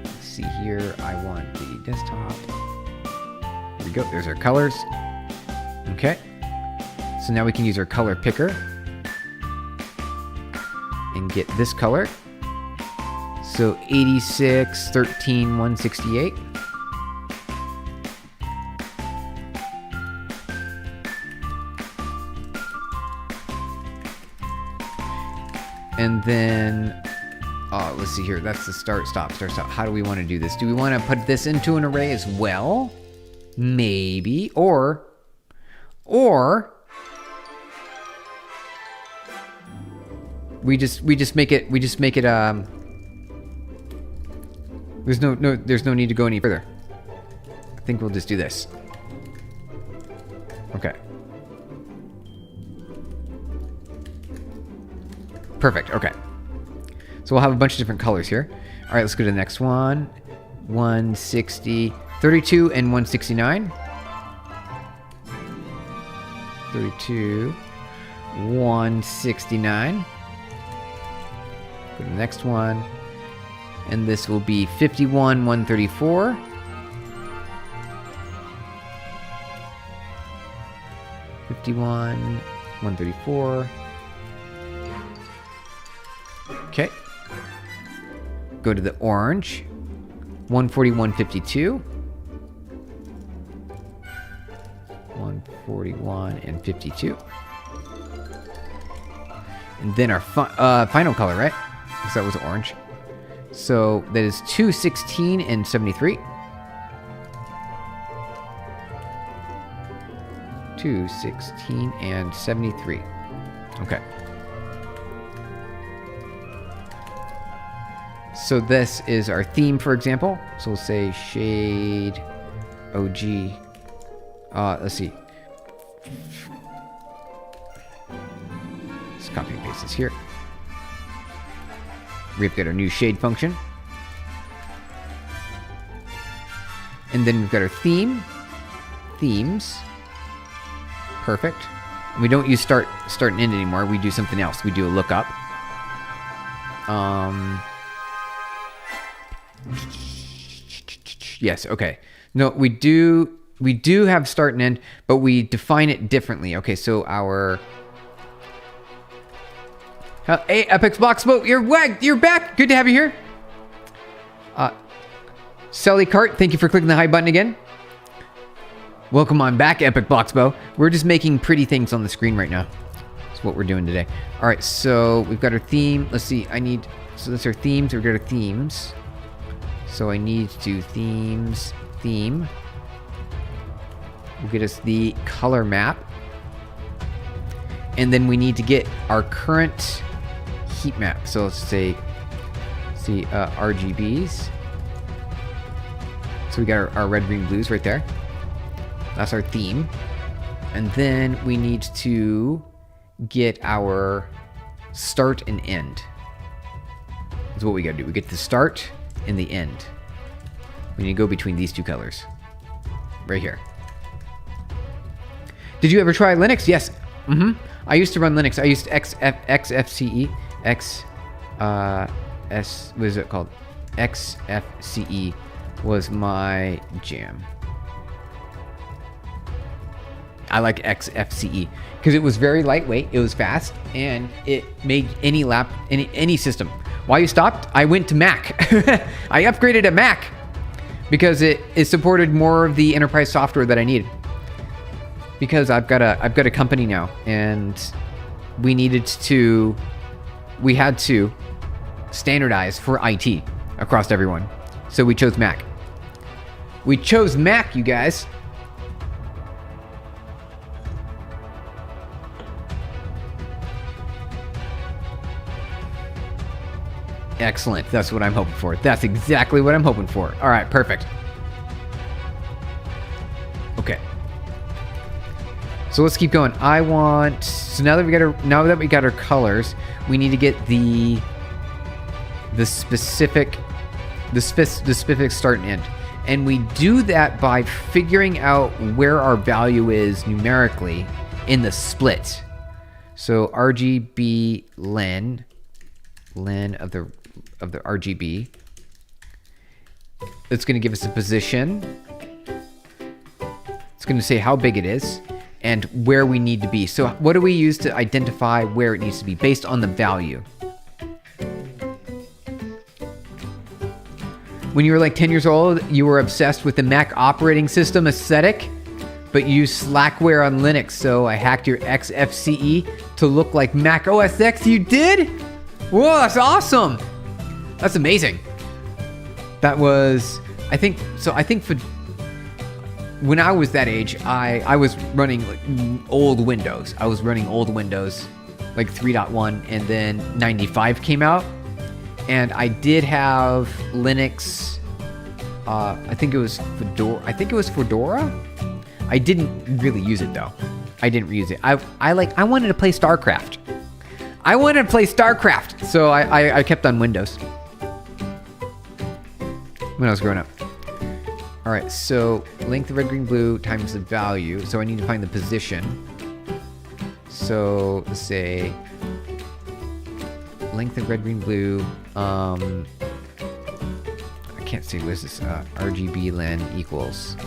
Let's see here. I want the desktop. There we go. There's our colors. Okay. So now we can use our color picker and get this color. So 86, 13, 168. And then, let's see here. That's the start, stop, start, stop. How do we want to do this? Do we want to put this into an array as well? Maybe. Or we just make it there's no need to go any further. I think we'll just do this. Okay. Perfect. Okay. So we'll have a bunch of different colors here. All right, let's go to the next one. 160, 32 and 169. 32, 169. Go to the next one. And this will be 51, 134. 51, 134. Okay. Go to the orange. 140, 152. 141 and 52. And then our final color, right? Because that was orange. So that is 2, 16, and 73. 2, 16, and 73. Okay. So this is our theme, for example. So we'll say shade OG. Let's see. Let's copy and paste this here. We've got our new shade function. And then we've got our theme. Themes. Perfect. We don't use start and end anymore. We do something else. We do a lookup. Yes, okay. No, we do have start and end, but we define it differently. Okay, so our hey, Epic's Box Boat, you're back. Good to have you here. Sally Cart, thank you for clicking the hi button again. Welcome on back, Epic Boxbow. We're just making pretty things on the screen right now. That's what we're doing today. All right, so we've got our theme. Let's see, so that's our themes. We've got our themes. So I need to do themes, theme. Will get us the color map. And then we need to get our current heat map. So let's say, RGBs. So we got our red, green, blues right there. That's our theme. And then we need to get our start and end. That's what we gotta do. We get the start and the end. We need to go between these two colors. Right here. Did you ever try Linux? Yes. I used to run Linux. I used XFCE. What is it called? XFCE was my jam. I like XFCE because it was very lightweight, it was fast, and it made any system. While you stopped, I went to Mac. I upgraded a Mac because it supported more of the enterprise software that I needed. Because I've got a company now, and we had to standardize for IT across everyone. So we chose Mac. We chose Mac, you guys. Excellent. That's what I'm hoping for. That's exactly what I'm hoping for. All right, perfect. Okay. So let's keep going. So now that we got our colors, we need to get the specific start and end. And we do that by figuring out where our value is numerically in the split. So RGB len of the RGB. It's going to give us a position. It's going to say how big it is and where we need to be. So what do we use to identify where it needs to be based on the value? When you were like 10 years old, you were obsessed with the Mac operating system aesthetic, but you used Slackware on Linux, so I hacked your XFCE to look like Mac OS X. You did? Whoa, that's awesome. That's amazing. That was, I think for when I was that age, I was running like old Windows. I was running old Windows, like 3.1, and then 95 came out. And I did have Linux. I think it was Fedora. I didn't really use it though. I didn't use it. I wanted to play StarCraft. So I kept on Windows when I was growing up. All right, so length of red, green, blue times the value. So I need to find the position. So let's say length of red, green, blue. I can't say what is this. RGB len equals,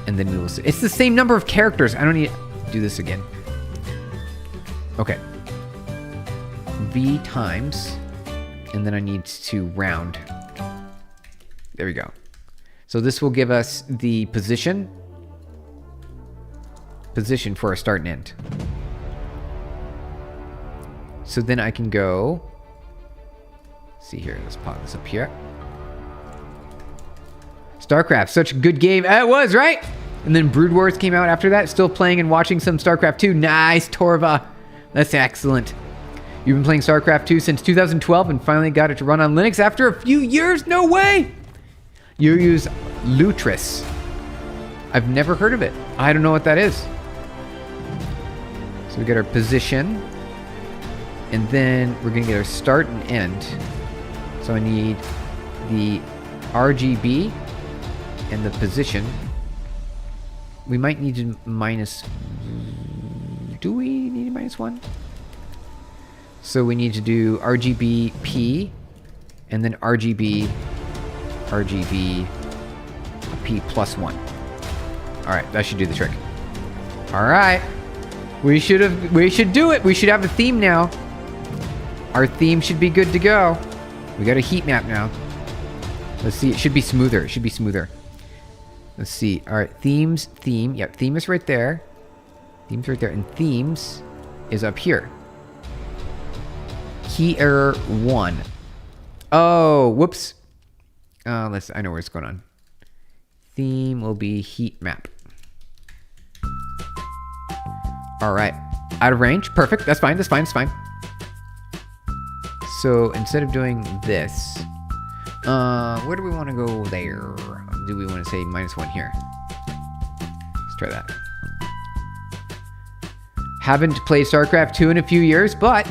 and then we will say it's the same number of characters. I don't need to do this again. Okay. V times, and then I need to round. There we go. So this will give us the position for a start and end. So then I can go See here, let's pop this up here. StarCraft, such a good game. It was, right? And then Brood Wars came out after that. Still playing and watching some StarCraft 2. Nice, Torva. That's excellent. You've been playing StarCraft 2 since 2012 and finally got it to run on Linux after a few years? No way! You use Lutris. I've never heard of it. I don't know what that is. So we get our position. And then we're going to get our start and end. So I need the RGB and the position. We might need to minus... Do we need a -1? So we need to do RGB P and then RGB P +1. All right, that should do the trick. All right, we should do it. We should have a theme now. Our theme should be good to go. We got a heat map now. Let's see. It should be smoother. It should be smoother. Let's see. All right, themes, theme. Yep, theme is right there. Themes right there, and themes is up here. Key error 1. Oh, whoops. I know where it's going on. Theme will be heat map. All right, out of range. Perfect. That's fine. That's fine. That's fine. So instead of doing this, where do we want to go there? Do we want to say -1 here? Let's try that. Haven't played StarCraft 2 in a few years, but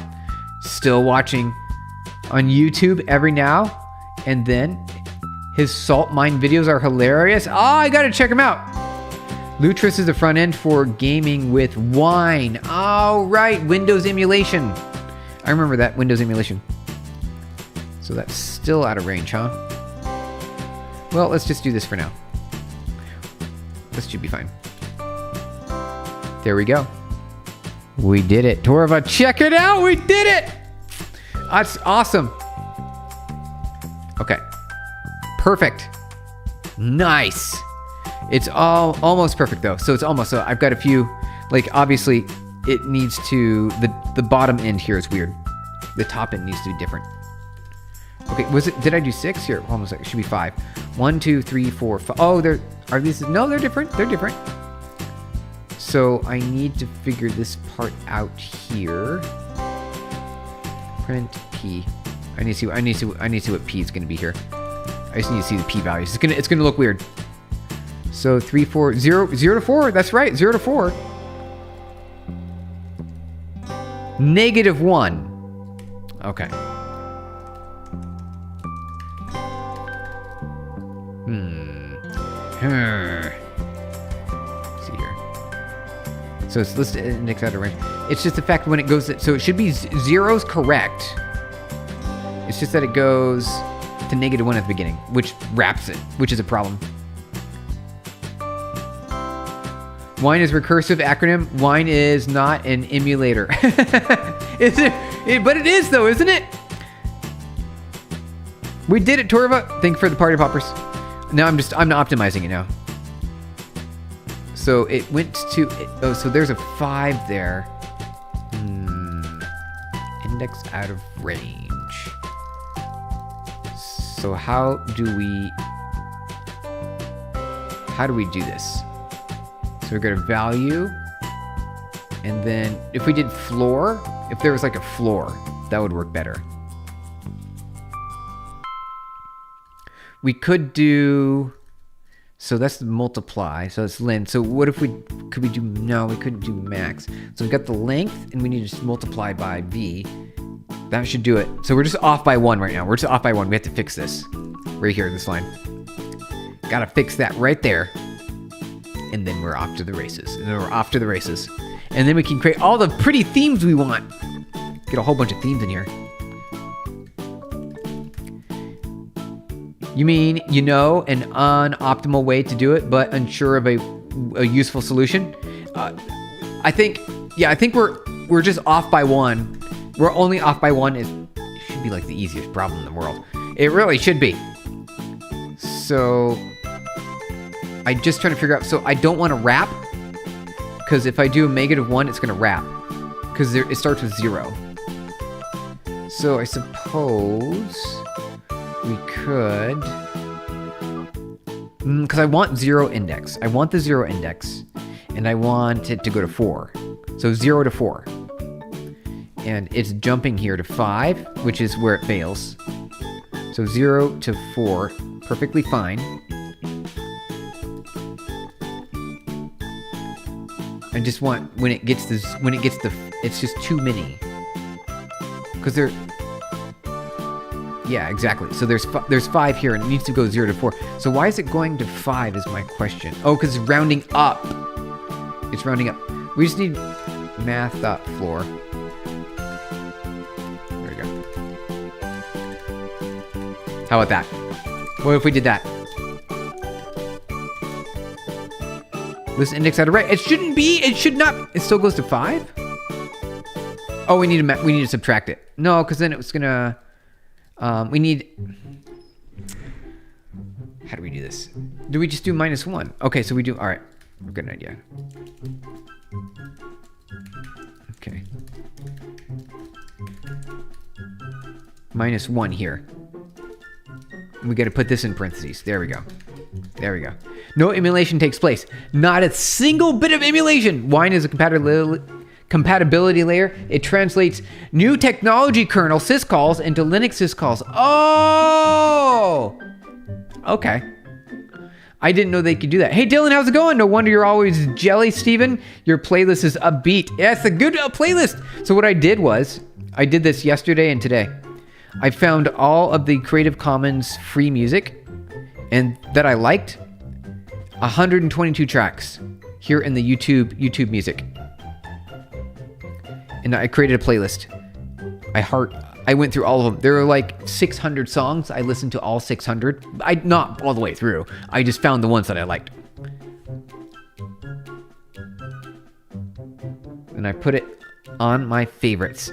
still watching on YouTube every now and then. His salt mine videos are hilarious. Oh, I gotta check him out. Lutris is the front end for gaming with Wine. Oh, right, Windows emulation. I remember that, Windows emulation. So that's still out of range, huh? Well, let's just do this for now. This should be fine. There we go. We did it. Torva, check it out. We did it. That's awesome. Okay. Perfect. Nice. It's almost perfect though. So it's almost, so I've got a few, like obviously it needs to, the bottom end here is weird. The top end needs to be different. Okay, did I do 6 here? Hold on a second, it should be 5. 1, 2, 3, 4, 5. Oh, are these, no, they're different. They're different. So I need to figure this part out here. Print P. I need to see what P is going to be here. I just need to see the P values. It's gonna look weird. So 3, 4, 0 to 4. That's right, 0 to 4. -1. Okay. See here. So it's listed index out of range. It's just the fact when it goes, so it should be 0's correct. It's just that it goes to -1 at the beginning, which wraps it, which is a problem. Wine is recursive acronym. Wine is not an emulator. Is it? But it is though, isn't it? We did it, Torva. Thank you for the party poppers. Now I'm optimizing it now. So it went to, oh, so there's a 5 there. Index out of range. So how do we do this? So we've got a value, and then if we did floor, if there was like a floor, that would work better. We could do, so that's the multiply, so it's length. So what if could we do, no, we couldn't do max. So we've got the length, and we need to just multiply by V. That should do it. So we're just off by 1 right now. We're just off by 1. We have to fix this. Right here, this line. Gotta fix that right there. And then we're off to the races. And then we're off to the races. And then we can create all the pretty themes we want. Get a whole bunch of themes in here. You mean, you know, an unoptimal way to do it, but unsure of a useful solution? I think we're just off by 1. We're only off by 1. It should be like the easiest problem in the world. It really should be. So I'm just trying to figure out. So I don't want to wrap, because if I do a -1, it's going to wrap, because it starts with 0. So I suppose we could, because I want 0 index. I want the 0 index, and I want it to go to 4. So 0 to 4. And it's jumping here to 5, which is where it fails. So 0 to 4, perfectly fine. I just want, when it gets this, it's just too many. Because they're, yeah, exactly. So there's 5 here, and it needs to go 0 to 4. So why is it going to 5 is my question. Oh, because it's rounding up. It's rounding up. We just need math.floor. There we go. How about that? What if we did that? List index out of right. It shouldn't be. It should not. It still goes to 5. Oh, we need to subtract it. No, because then it was gonna. We need. How do we do this? Do we just do -1? Okay, so we do. All right, we've got an idea. Okay. -1 here. We got to put this in parentheses. There we go. There we go. No emulation takes place. Not a single bit of emulation. Wine is a compatibility layer. It translates new technology kernel syscalls into Linux syscalls. Oh! Okay. I didn't know they could do that. Hey, Dylan, how's it going? No wonder you're always jelly, Steven. Your playlist is upbeat. Yeah, it's a good playlist. So what I did was, I did this yesterday and today. I found all of the Creative Commons free music and that I liked. 122 tracks here in the YouTube music. And I created a playlist. I went through all of them. There are like 600 songs. I listened to all 600. Not all the way through. I just found the ones that I liked. And I put it on my favorites.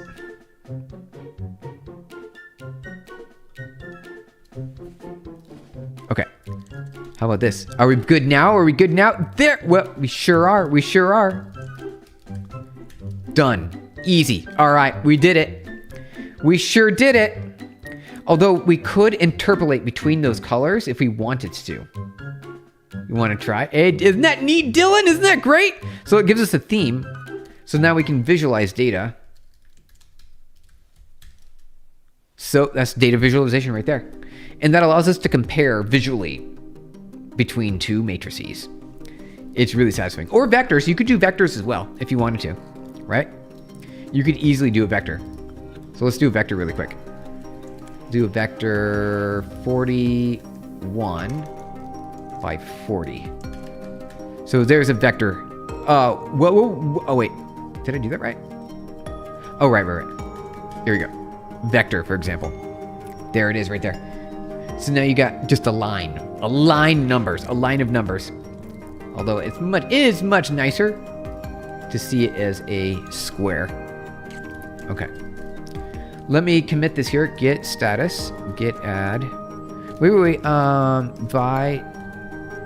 Okay. How about this? Are we good now? Are we good now? There. Well, we sure are. We sure are. Done. Easy. All right. We did it. We sure did it. Although we could interpolate between those colors if we wanted to. You want to try? Hey, isn't that neat, Dylan? Isn't that great? So it gives us a theme. So now we can visualize data. So that's data visualization right there. And that allows us to compare visually between two matrices. It's really satisfying. Or vectors. You could do vectors as well if you wanted to, right? You could easily do a vector. So let's do a vector really quick. Do a vector 41 by 40. So there's a vector. Oh, wait. Did I do that right? Oh, right. Here we go. Vector, for example. There it is right there. So now you got just a line of numbers. Although it is much nicer to see it as a square. Okay. Let me commit this here. Git status, git add. Wait.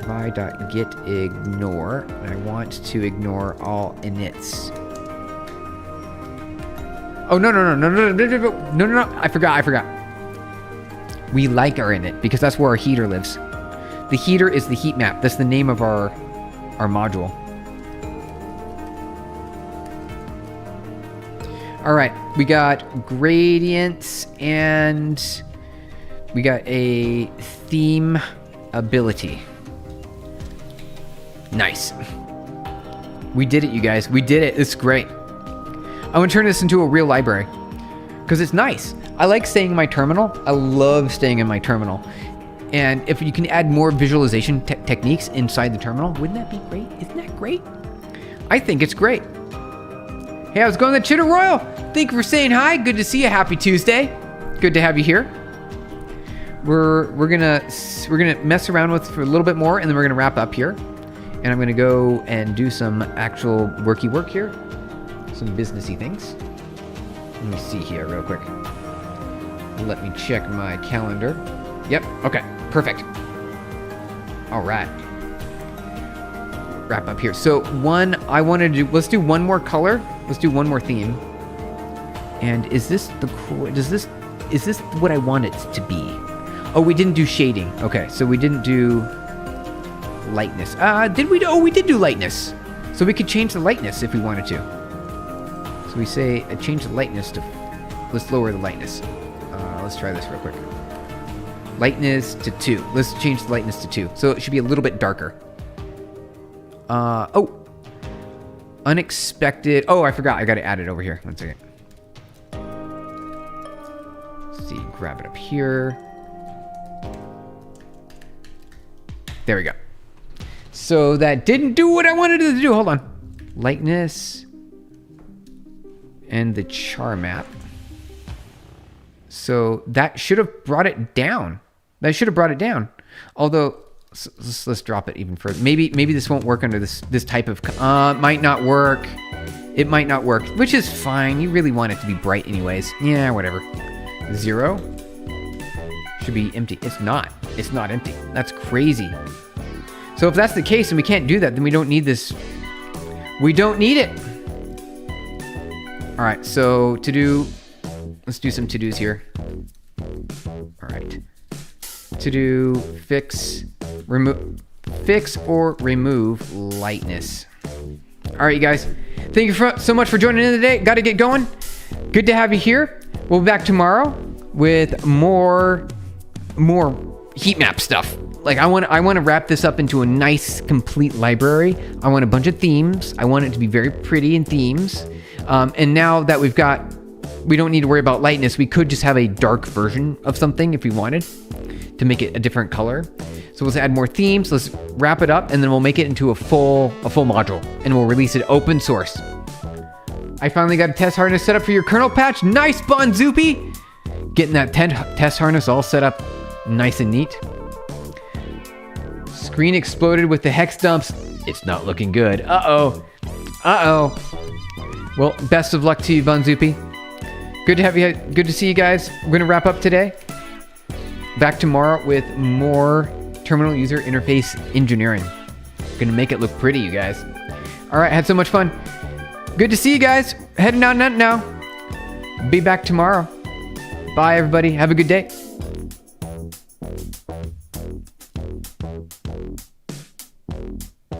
Vi.get ignore. And I want to ignore all inits. Oh, no. I forgot. We like our init because that's where our header lives. The header is the heat map. That's the name of our module. All right, we got gradients and we got a theme ability. Nice. We did it, you guys. We did it. It's great. I'm gonna turn this into a real library because it's nice. I like staying in my terminal. I love staying in my terminal. And if you can add more visualization techniques inside the terminal, wouldn't that be great? Isn't that great? I think it's great. Hey, how's it going, the Chitter Royal? Thank you for saying hi. Good to see you. Happy Tuesday. Good to have you here. We're gonna mess around with for a little bit more, and then we're gonna wrap up here. And I'm gonna go and do some actual work here, some businessy things. Let me see here real quick. Let me check my calendar. Yep. Okay. Perfect. All right. Wrap up here. So I want to do. Let's do one more color. Let's do one more theme. And is this is this what I want it to be? Oh, we didn't do shading. Okay, so we didn't do lightness. Did we? Oh, we did do lightness. So we could change the lightness if we wanted to. So we say change the lightness to, let's lower the lightness. Let's try this real quick. Lightness to 2. Let's change the lightness to 2. So it should be a little bit darker. Oh. Unexpected. Oh, I forgot. I got to add it over here. 1 second. Let's see. Grab it up here. There we go. So that didn't do what I wanted it to do. Hold on. Lightness. And the char map. So that should have brought it down. That should have brought it down. Although, let's drop it even further. Maybe this won't work under this type of... might not work. It might not work, which is fine. You really want it to be bright anyways. Yeah, whatever. 0. Should be empty. It's not. It's not empty. That's crazy. So if that's the case and we can't do that, then we don't need this. We don't need it. All right, so to do... Let's do some to-dos here. All right. To do fix or remove lightness. All right, you guys. Thank you so much for joining in today. Got to get going. Good to have you here. We'll be back tomorrow with more heat map stuff. Like I want to wrap this up into a nice, complete library. I want a bunch of themes. I want it to be very pretty in themes. And now that we don't need to worry about lightness. We could just have a dark version of something if we wanted to make it a different color. So let's add more themes. Let's wrap it up, and then we'll make it into a full module, and we'll release it open source. I finally got a test harness set up for your kernel patch. Nice, Bonzoopy! Getting that test harness all set up nice and neat. Screen exploded with the hex dumps. It's not looking good. Uh-oh. Well, best of luck to you, Bonzoopy. Good to have you. Good to see you guys. We're going to wrap up today. Back tomorrow with more terminal user interface engineering. Going to make it look pretty, you guys. All right, had so much fun. Good to see you guys. Heading out now. Be back tomorrow. Bye, everybody. Have a good day.